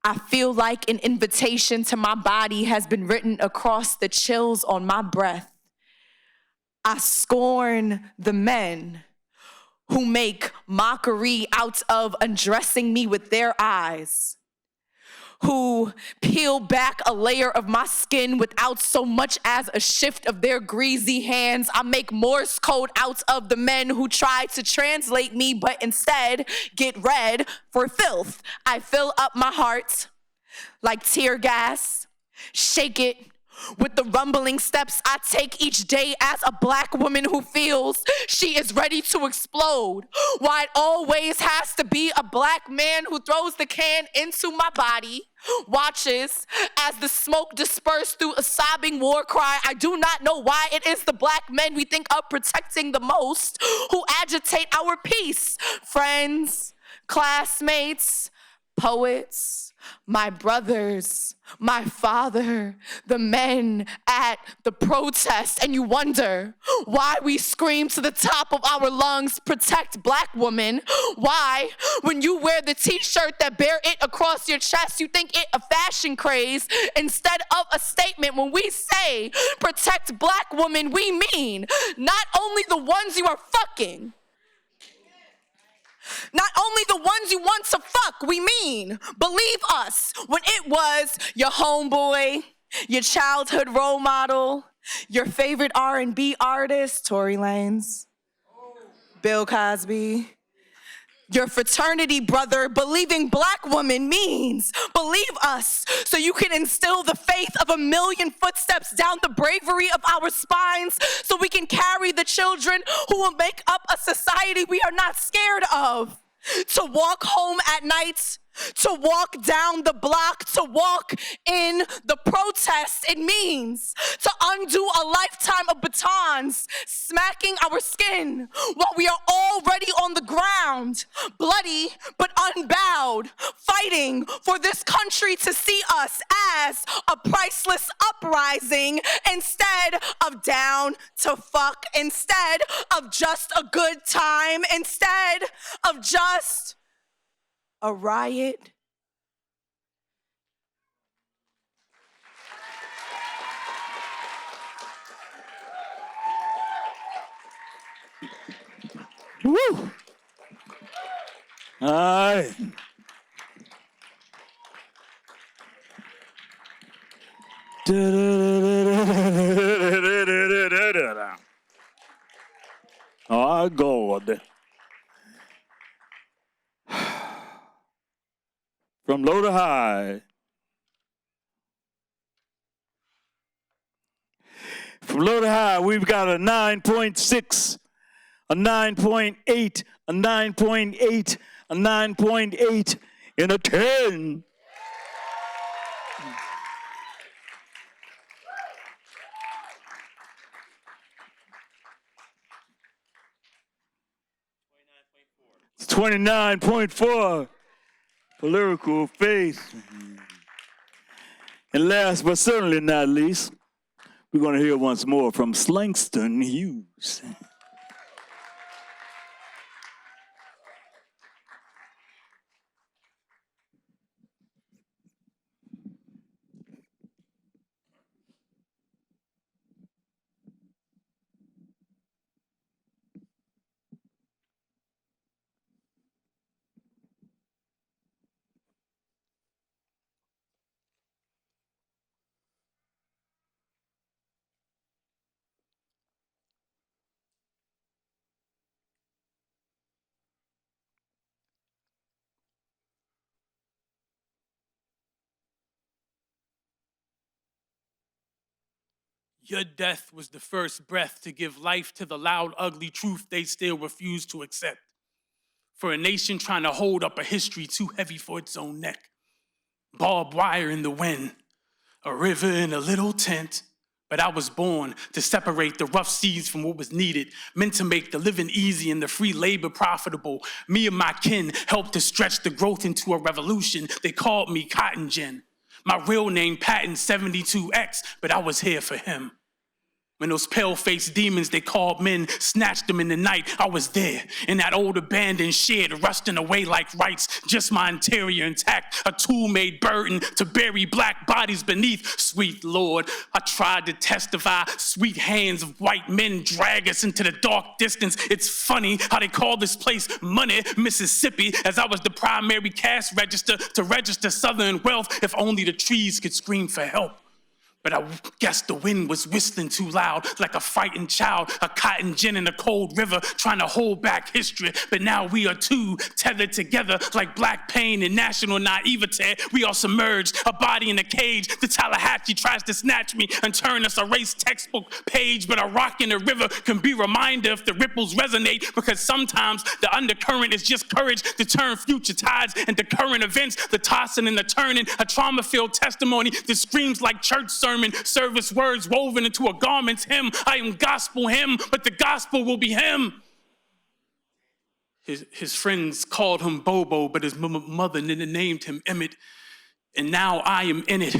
I feel like an invitation to my body has been written across the chills on my breath. I scorn the men who make mockery out of undressing me with their eyes, who peel back a layer of my skin without so much as a shift of their greasy hands. I make Morse code out of the men who try to translate me, but instead get read for filth. I fill up my heart like tear gas, shake it with the rumbling steps I take each day as a black woman who feels she is ready to explode. Why it always has to be a black man who throws the can into my body, watches as the smoke disperses through a sobbing war cry. I do not know why it is the black men we think of protecting the most who agitate our peace. Friends, classmates, poets, my brothers, my father, the men at the protest, and you wonder why we scream to the top of our lungs, protect black women. Why, when you wear the t-shirt that bear it across your chest, you think it a fashion craze instead of a statement. When we say protect black women, we mean not only the ones you are fucking, not only the ones you want to fuck, we mean, believe us, when it was your homeboy, your childhood role model, your favorite R&B artist, Tory Lanez, Bill Cosby. Your fraternity brother believing black woman means believe us so you can instill the faith of 1,000,000 footsteps down the bravery of our spines so we can carry the children who will make up a society we are not scared of. To walk home at night, to walk down the block, to walk in the protest, it means to undo a lifetime of batons smacking our skin while we are already on the ground, bloody but unbowed, fighting for this country to see us as a priceless uprising instead of down to fuck, instead of just a good time, instead of just a riot. Woo! All right. Oh, God. From low to high. From low to high, we've got a 9.6, a 9.8, a 9.8, a 9.8, and a 10. It's 29.4 for Lyrical Faith. And last but certainly not least, we're going to hear once more from Slangston Hughes. Your death was the first breath to give life to the loud, ugly truth they still refuse to accept. For a nation trying to hold up a history too heavy for its own neck. Barbed wire in the wind, a river in a little tent. But I was born to separate the rough seas from what was needed, meant to make the living easy and the free labor profitable. Me and my kin helped to stretch the growth into a revolution. They called me Cotton Gin. My real name, Patton 72X, but I was here for him. When those pale-faced demons they called men snatched them in the night, I was there in that old abandoned shed, rusting away like rights, just my interior intact, a tool-made burden to bury black bodies beneath. Sweet Lord, I tried to testify, sweet hands of white men drag us into the dark distance. It's funny how they call this place Money, Mississippi, as I was the primary cash register to register Southern wealth, if only the trees could scream for help. But I guess the wind was whistling too loud, like a frightened child, a cotton gin in a cold river, trying to hold back history. But now we are two, tethered together like black pain and national naivete. We are submerged, a body in a cage. The Tallahatchie tries to snatch me and turn us a race textbook page. But a rock in the river can be a reminder if the ripples resonate, because sometimes the undercurrent is just courage to turn future tides into current events, the tossing and the turning, a trauma-filled testimony that screams like church sermon. Service words woven into a garment's hem. I am gospel him, but the gospel will be him. His friends called him Bobo, but his mother named him Emmett. And now I am in it.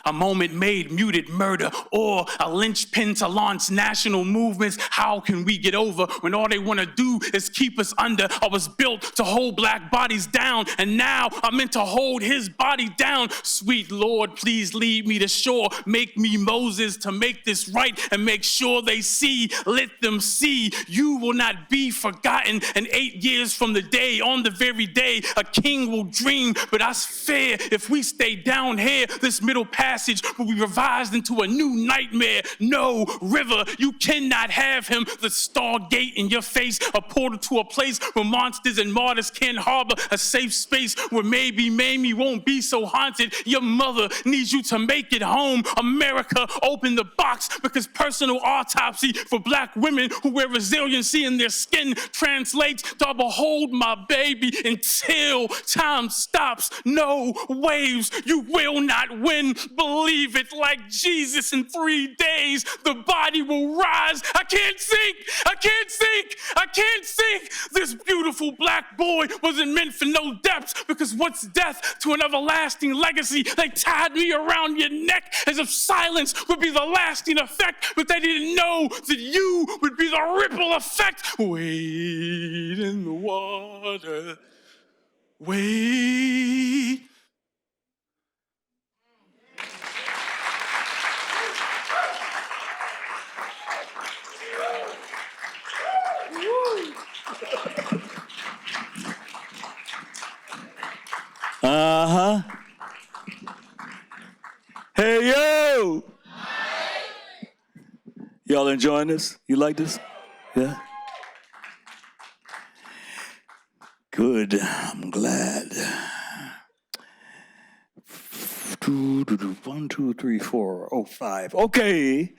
A moment made, muted murder, or a linchpin to launch national movements. How can we get over when all they want to do is keep us under? I was built to hold black bodies down, and now I'm meant to hold his body down. Sweet Lord, please lead me to shore. Make me Moses to make this right and make sure they see. Let them see you will not be forgotten. And 8 years from the day, on the very day, a king will dream. But I fear if we stay down here, this middle path passage will be revised into a new nightmare. No, River, you cannot have him. The stargate in your face, a portal to a place where monsters and martyrs can harbor, a safe space where maybe Mamie won't be so haunted. Your mother needs you to make it home. America, open the box, because personal autopsy for black women who wear resiliency in their skin translates to behold my baby until time stops. No waves, you will not win. Believe it, like Jesus, in 3 days, the body will rise. I can't sink, I can't sink, I can't sink. This beautiful black boy wasn't meant for no depths, because what's death to an everlasting legacy? They tied me around your neck as if silence would be the lasting effect, but they didn't know that you would be the ripple effect. Wade in the water, wade. Uh-huh. Hey, yo! Y'all enjoying this? You like this? Yeah? Good. I'm glad. 1, 2, 3, 4, oh, 5. Okay.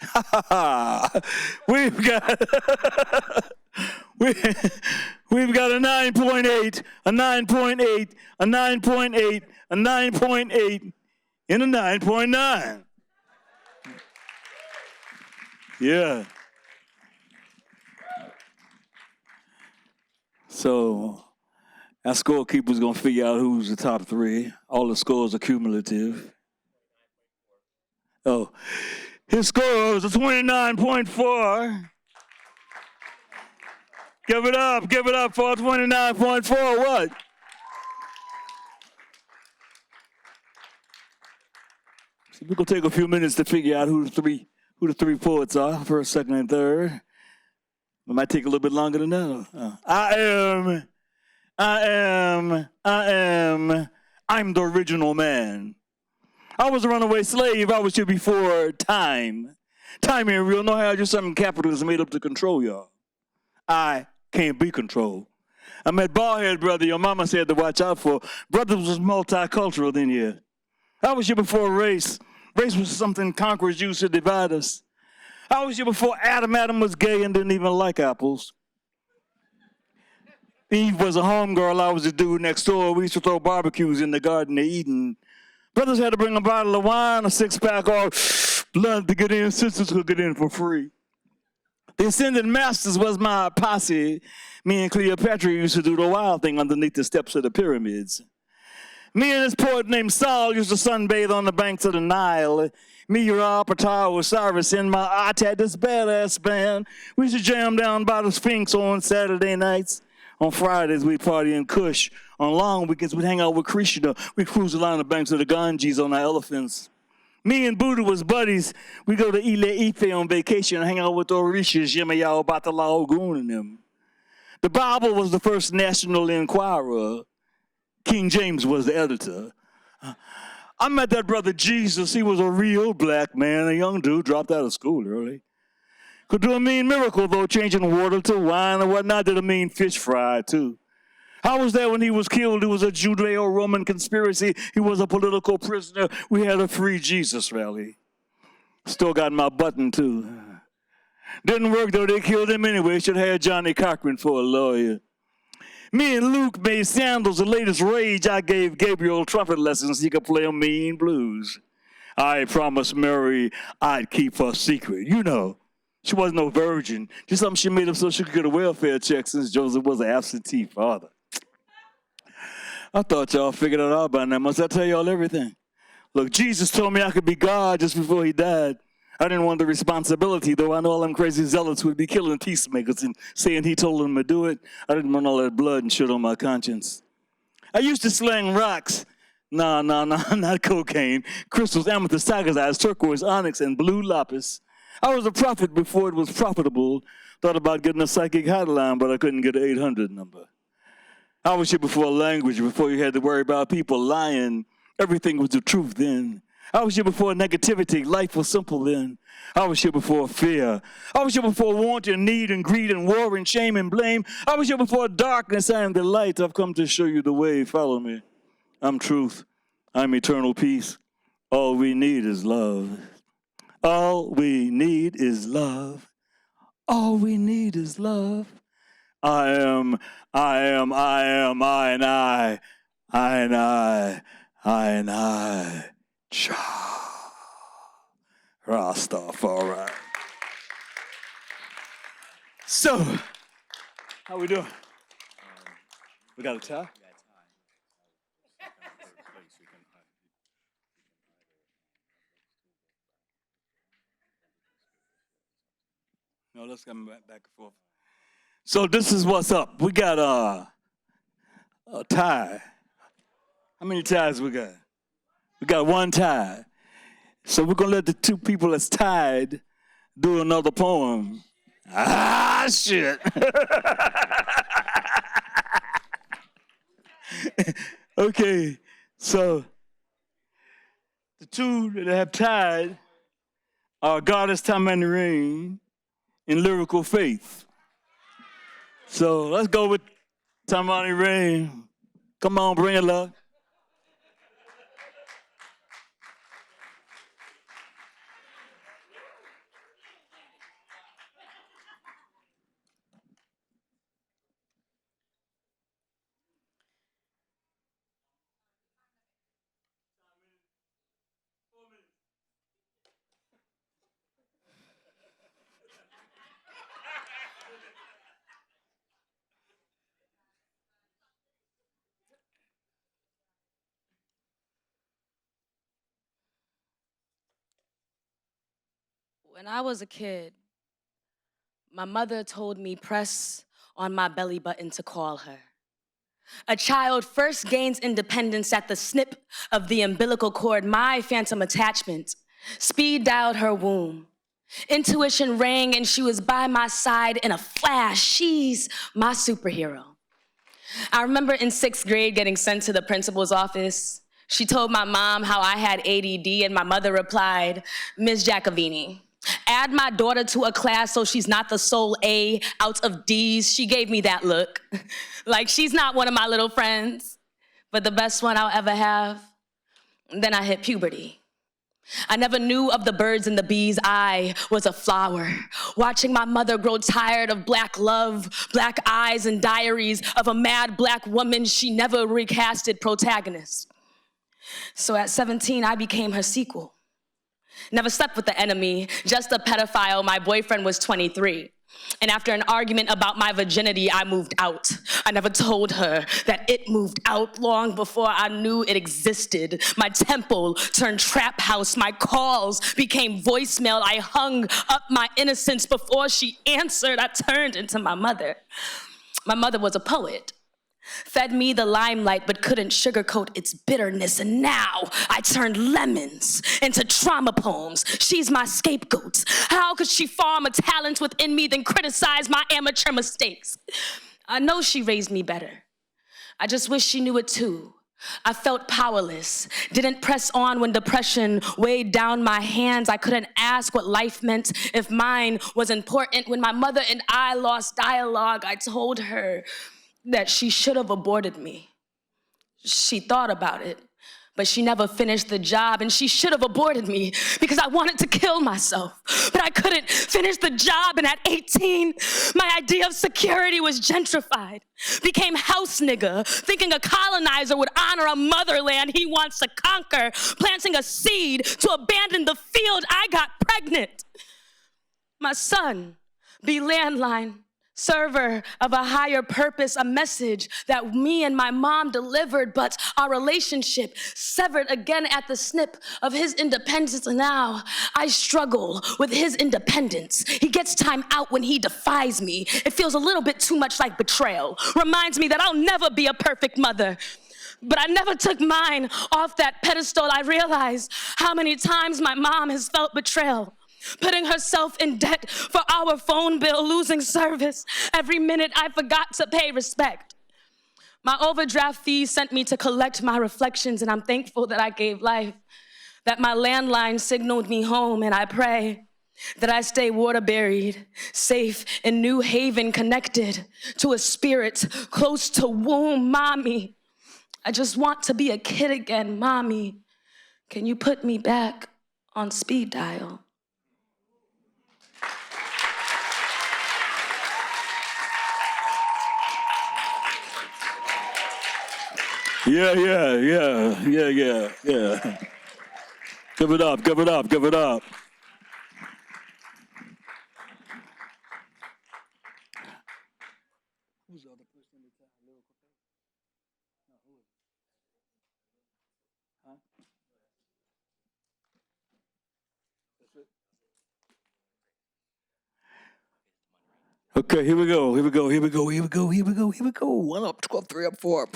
We've got we've got a 9.8, a 9.8, a 9.8, a 9.8, and a 9.9. Yeah. So our scorekeeper's gonna figure out who's the top 3. All the scores are cumulative. Oh, his score was a 29.4. Give it up for 29.4. What? So we're gonna take a few minutes to figure out who the three poets are, first, second, and third. It might take a little bit longer than that. I'm the original man. I was a runaway slave. I was here before time. Time ain't real. No how just something capitalism made up to control y'all. I can't be controlled. I met Baldhead Brother your mama said to watch out for. Brothers was multicultural then, yeah. I was here before race. Race was something conquerors used to divide us. I was here before Adam. Adam was gay and didn't even like apples. Eve was a homegirl. I was the dude next door. We used to throw barbecues in the Garden of Eden. Brothers had to bring a bottle of wine, a 6-pack, or blood to get in. Sisters could get in for free. The Ascended Masters was my posse. Me and Cleopatra used to do the wild thing underneath the steps of the pyramids. Me and this poet named Saul used to sunbathe on the banks of the Nile. Me, Ra, Ptah, Osiris, and my aunt had this badass band. We used to jam down by the Sphinx on Saturday nights. On Fridays, we'd party in Kush. On long weekends, we'd hang out with Krishna. We'd cruise along the banks of the Ganges on our elephants. Me and Buddha was buddies. We go to Ile Ife on vacation and hang out with the Orishas, Yemayao, Batala, Ogun, and them. The Bible was the first National Enquirer. King James was the editor. I met that brother Jesus. He was a real black man, a young dude, dropped out of school early. Could do a mean miracle, though, changing water to wine and whatnot. Did a mean fish fry, too. I was there when he was killed. It was a Judeo-Roman conspiracy. He was a political prisoner. We had a free Jesus rally. Still got my button, too. Didn't work, though. They killed him anyway. Should have had Johnny Cochran for a lawyer. Me and Luke made sandals the latest rage. I gave Gabriel trumpet lessons. He could play a mean blues. I promised Mary I'd keep her secret. You know, she wasn't no virgin. Just something she made up so she could get a welfare check since Joseph was an absentee father. I thought y'all figured it out by now. Must I tell y'all everything? Look, Jesus told me I could be God just before he died. I didn't want the responsibility, though. I know all them crazy zealots would be killing peacemakers and saying he told them to do it. I didn't want all that blood and shit on my conscience. I used to slang rocks. Nah, not cocaine. Crystals, amethyst, tiger's eyes, turquoise, onyx, and blue lapis. I was a prophet before it was profitable. Thought about getting a psychic hotline, but I couldn't get an 800 number. I was here before language, before you had to worry about people lying. Everything was the truth then. I was here before negativity. Life was simple then. I was here before fear. I was here before want and need and greed and war and shame and blame. I was here before darkness. I am the light. I've come to show you the way. Follow me. I'm truth. I'm eternal peace. All we need is love. All we need is love. All we need is love. I am, and I, and I. Cha. Rastafari. So, how we doing? We got a tie? No, let's come back and forth. So this is what's up. We got a tie. How many ties we got? We got one tie. So we're going to let the two people that's tied do another poem. Ah, shit. Okay, so the two that have tied are Goddess Tamani Rain and Lyrical Faith. So let's go with Tamani Rain. Come on, bring it, love. When I was a kid, my mother told me press on my belly button to call her. A child first gains independence at the snip of the umbilical cord, my phantom attachment. Speed dialed her womb. Intuition rang and she was by my side in a flash. She's my superhero. I remember in 6th grade getting sent to the principal's office. She told my mom how I had ADD and my mother replied, Ms. Giacovini, add my daughter to a class so she's not the sole A out of D's. She gave me that look. Like she's not one of my little friends, but the best one I'll ever have. Then I hit puberty. I never knew of the birds and the bees. I was a flower, watching my mother grow tired of black love, black eyes, and diaries of a mad black woman she never recasted protagonist. So at 17, I became her sequel. Never slept with the enemy, just a pedophile. My boyfriend was 23. And after an argument about my virginity, I moved out. I never told her that it moved out long before I knew it existed. My temple turned trap house. My calls became voicemail. I hung up my innocence before she answered. I turned into my mother. My mother was a poet. Fed me the limelight but couldn't sugarcoat its bitterness. And now I turned lemons into trauma poems. She's my scapegoat. How could she farm a talent within me then criticize my amateur mistakes? I know she raised me better. I just wish she knew it too. I felt powerless, didn't press on when depression weighed down my hands. I couldn't ask what life meant if mine was important. When my mother and I lost dialogue, I told her that she should have aborted me. She thought about it, but she never finished the job, and she should have aborted me because I wanted to kill myself, but I couldn't finish the job. And at 18, my idea of security was gentrified, became house nigga, thinking a colonizer would honor a motherland he wants to conquer, planting a seed to abandon the field. I got pregnant. My son, be landline, server of a higher purpose, a message that me and my mom delivered, but our relationship severed again at the snip of his independence. And now I struggle with his independence. He gets time out when he defies me. It feels a little bit too much like betrayal. Reminds me that I'll never be a perfect mother. But I never took mine off that pedestal. I realized how many times my mom has felt betrayal, putting herself in debt for our phone bill, losing service. Every minute I forgot to pay respect. My overdraft fee sent me to collect my reflections, and I'm thankful that I gave life, that my landline signaled me home, and I pray that I stay water buried, safe in New Haven, connected to a spirit close to womb. Mommy, I just want to be a kid again. Mommy, can you put me back on speed dial? Yeah. Give it up. Who's the other person in the town? Lyrical Faith? No, who is it? Huh? That's it? Okay, here we go. 1 up, 12, 3 up, 4 up.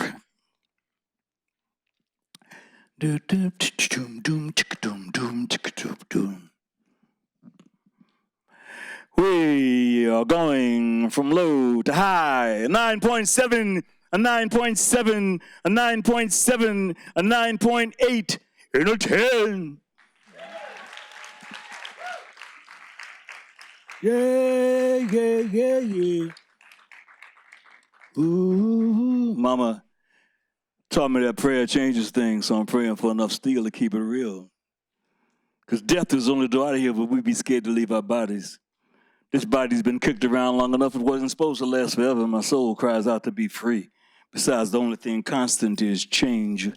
We are going from low to high. 9.7, a 9.7, a 9.7, a 9.8, and a 10. Yeah. Ooh, Mama taught me that prayer changes things, so I'm praying for enough steel to keep it real. Because death is on the door out of here, but we'd be scared to leave our bodies. This body's been kicked around long enough, it wasn't supposed to last forever. My soul cries out to be free. Besides, the only thing constant is change.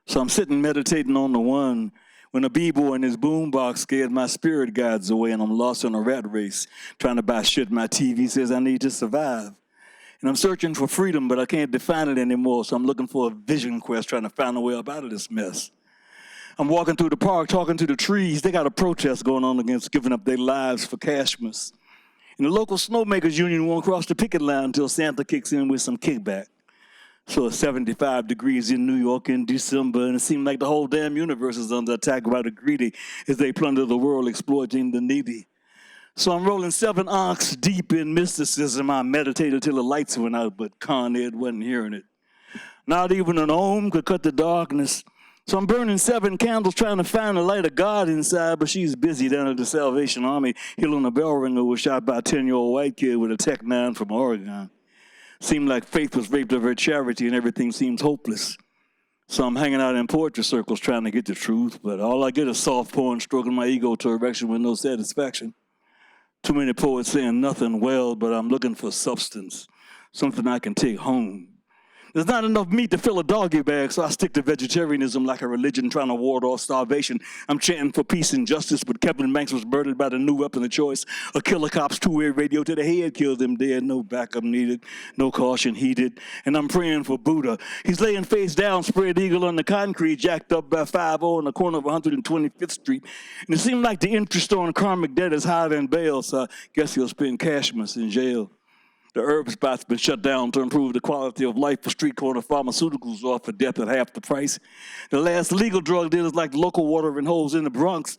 So I'm sitting meditating on the one when a b-boy in his boombox scared my spirit guides away, and I'm lost in a rat race trying to buy shit my TV says I need to survive. And I'm searching for freedom, but I can't define it anymore, so I'm looking for a vision quest, trying to find a way up out of this mess. I'm walking through the park, talking to the trees. They got a protest going on against giving up their lives for Cashmas. And the local snowmakers union won't cross the picket line until Santa kicks in with some kickback. So it's 75 degrees in New York in December, and it seems like the whole damn universe is under attack by the greedy as they plunder the world, exploiting the needy. So I'm rolling 7 ounces deep in mysticism. I meditated till the lights went out, but Con Ed wasn't hearing it. Not even an ohm could cut the darkness. So I'm burning 7 candles trying to find the light of God inside, but she's busy down at the Salvation Army. Healing a bell ringer was shot by a 10-year-old white kid with a Tech 9 from Oregon. Seemed like faith was raped of her charity and everything seems hopeless. So I'm hanging out in poetry circles trying to get the truth, but all I get is soft porn stroking my ego to erection with no satisfaction. Too many poets saying nothing well, but I'm looking for substance, something I can take home. There's not enough meat to fill a doggy bag, so I stick to vegetarianism like a religion trying to ward off starvation. I'm chanting for peace and justice, but Kevin Banks was murdered by the new weapon of choice. A killer cop's two-way radio to the head killed him dead. No backup needed, no caution heeded. And I'm praying for Buddha. He's laying face down, spread eagle on the concrete, jacked up by 50 on the corner of 125th Street. And it seemed like the interest on karmic debt is higher than bail, so I guess he'll spend Cashmas in jail. The herb spot's been shut down to improve the quality of life for street corner pharmaceuticals offer death at half the price. The last legal drug dealers like the local watering holes in the Bronx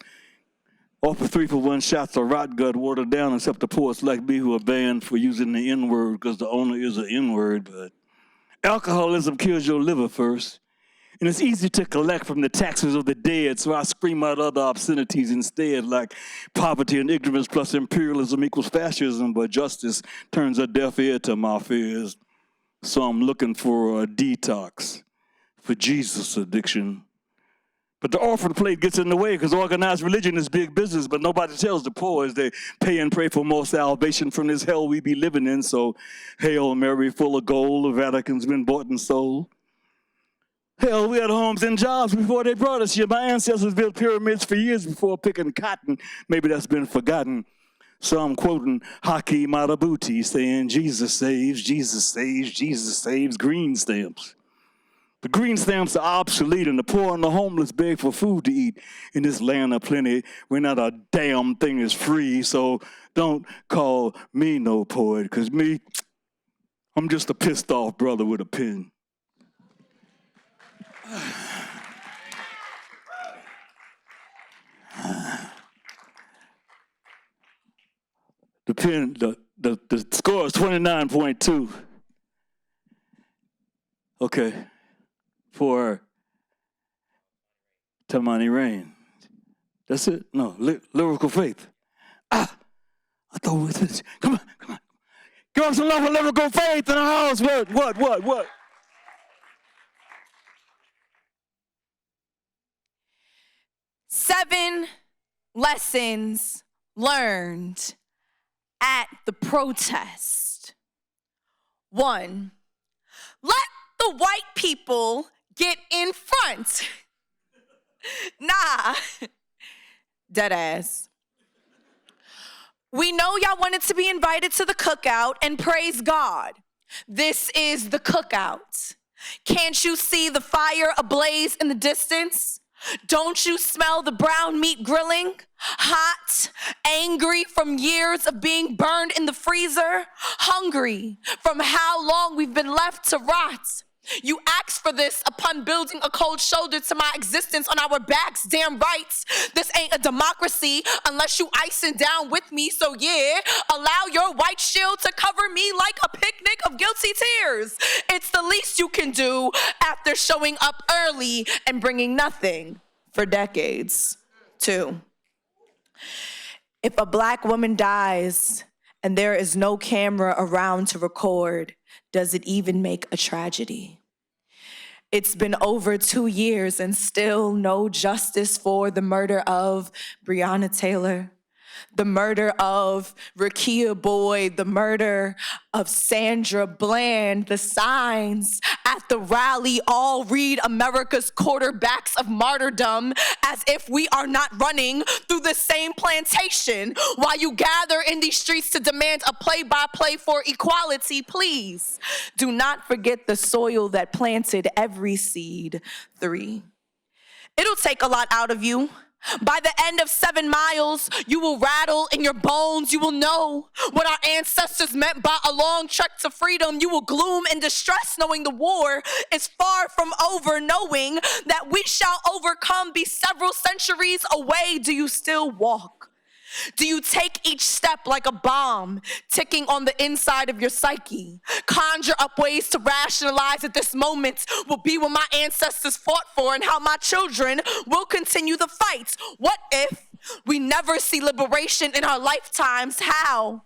offer 3-for-1 shots of rot gut watered down, except the poets like me who are banned for using the N-word because the owner is an N-word. But alcoholism kills your liver first. And it's easy to collect from the taxes of the dead, so I scream out other obscenities instead, like poverty and ignorance plus imperialism equals fascism, but justice turns a deaf ear to my fears. So I'm looking for a detox for Jesus addiction. But the orphan plate gets in the way because organized religion is big business, but nobody tells the poor as they pay and pray for more salvation from this hell we be living in. So Hail Mary, full of gold, the Vatican's been bought and sold. Hell, we had homes and jobs before they brought us here. My ancestors built pyramids for years before picking cotton. Maybe that's been forgotten. So I'm quoting Haki Madhubuti saying, Jesus saves, Jesus saves, Jesus saves, green stamps. The green stamps are obsolete, and the poor and the homeless beg for food to eat. In this land of plenty, where not a damn thing is free, so don't call me no poet, because me, I'm just a pissed off brother with a pen. The score is 29.2. Okay, for Tamani Rain. That's it? No, Lyrical Faith. I thought we were finished. Come on. Give us some love for Lyrical Faith in the house. What? 7 lessons learned at the protest. 1, let the white people get in front. Nah, dead ass. We know y'all wanted to be invited to the cookout, and praise God, this is the cookout. Can't you see the fire ablaze in the distance? Don't you smell the brown meat grilling? Hot, angry from years of being burned in the freezer, hungry from how long we've been left to rot. You asked for this upon building a cold shoulder to my existence on our backs, damn right. This ain't a democracy unless you icing down with me, so yeah, allow your white shield to cover me like a picnic of guilty tears. It's the least you can do after showing up early and bringing nothing for decades. 2, if a black woman dies and there is no camera around to record, does it even make a tragedy? It's been over 2 years and still no justice for the murder of Breonna Taylor, the murder of Rekia Boyd, the murder of Sandra Bland. The signs at the rally all read America's quarterbacks of martyrdom, as if we are not running through the same plantation while you gather in these streets to demand a play-by-play for equality. Please do not forget the soil that planted every seed. 3, it'll take a lot out of you. By the end of 7 miles, you will rattle in your bones. You will know what our ancestors meant by a long trek to freedom. You will gloom in distress, knowing the war is far from over, knowing that we shall overcome, be several centuries away. Do you still walk? Do you take each step like a bomb ticking on the inside of your psyche? Conjure up ways to rationalize that this moment will be what my ancestors fought for and how my children will continue the fight. What if we never see liberation in our lifetimes? How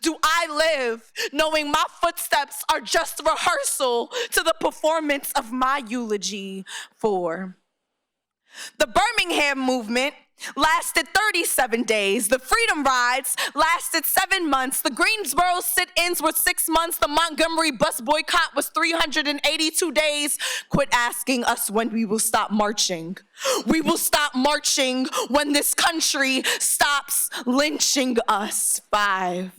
do I live knowing my footsteps are just rehearsal to the performance of my eulogy? 4, the Birmingham movement lasted 37 days. The Freedom Rides lasted 7 months. The Greensboro sit-ins were 6 months. The Montgomery bus boycott was 382 days. Quit asking us when we will stop marching. We will stop marching when this country stops lynching us. 5,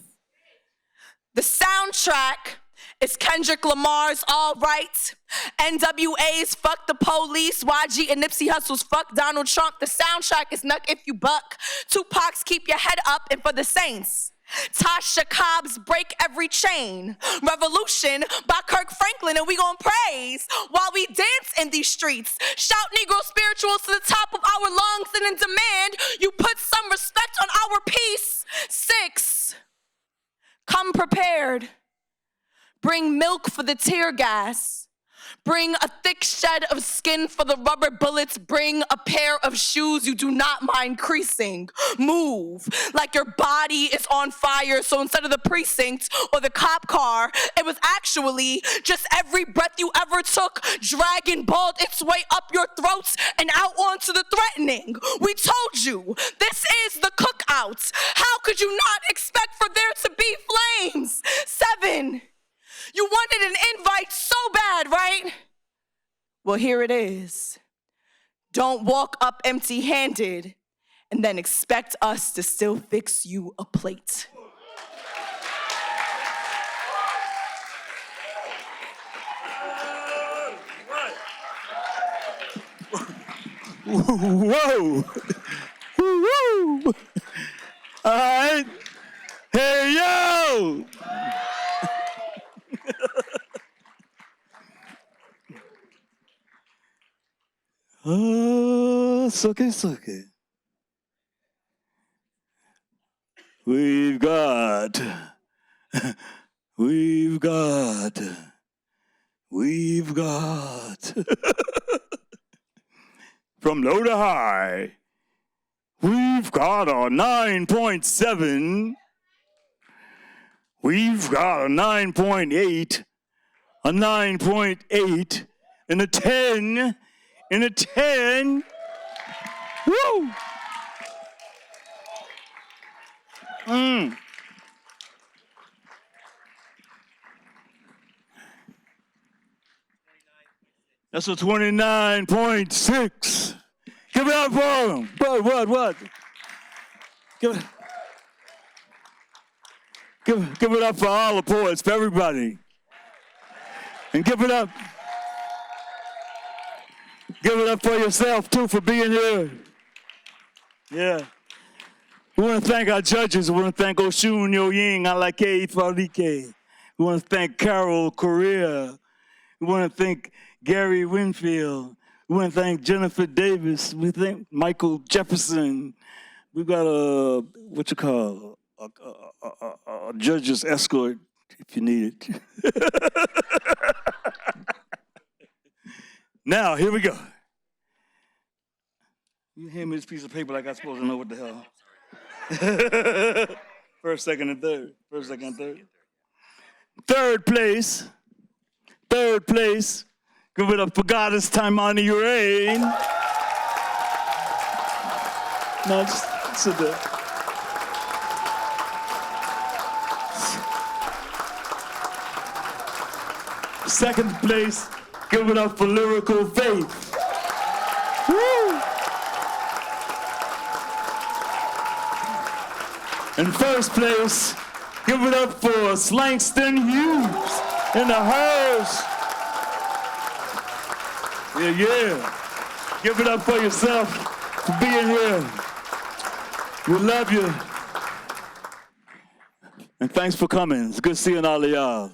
the soundtrack is Kendrick Lamar's All Right, NWA's Fuck the Police, YG and Nipsey Hussle's Fuck Donald Trump. The soundtrack is Nuck If You Buck, Tupac's Keep Your Head Up, and for the Saints, Tasha Cobb's Break Every Chain. Revolution by Kirk Franklin, and we gon' praise while we dance in these streets. Shout Negro spirituals to the top of our lungs and in demand you put some respect on our peace. 6, come prepared. Bring milk for the tear gas. Bring a thick shed of skin for the rubber bullets. Bring a pair of shoes you do not mind creasing. Move like your body is on fire. So instead of the precinct or the cop car, it was actually just every breath you ever took, dragging balled its way up your throats and out onto the threatening. We told you, this is the cookout. How could you not expect for there to be flames? 7, you wanted an invite so bad, right? Well, here it is. Don't walk up empty-handed and then expect us to still fix you a plate. Whoa. Woo. All right. Hey, yo. Oh, suck it. We've got from low to high, We've got a 9.7. We've got a 9.8, a 9.8, and a 10, and a 10. Woo! That's a 29.6. Give it up for him. What? Give it up for all the poets, for everybody. And give it up for yourself, too, for being here. Yeah. We want to thank our judges. We want to thank Oshun Yo-Ying, Alake Ifalike. We want to thank Carol Correa. We want to thank Gary Winfield. We want to thank Jennifer Davis. We thank Michael Jefferson. We've got a judge's escort if you need it. Now, here we go. You hand me this piece of paper like I'm supposed to know what the hell. First, second, and third. Third place. Give it up for Goddess Taimani Urain. No, just sit there. Second place, give it up for Lyrical Faith. Woo! In first place, give it up for Slangston Hughes in the house. Yeah. Give it up for yourself for being here. We love you. And thanks for coming. It's good seeing all of y'all.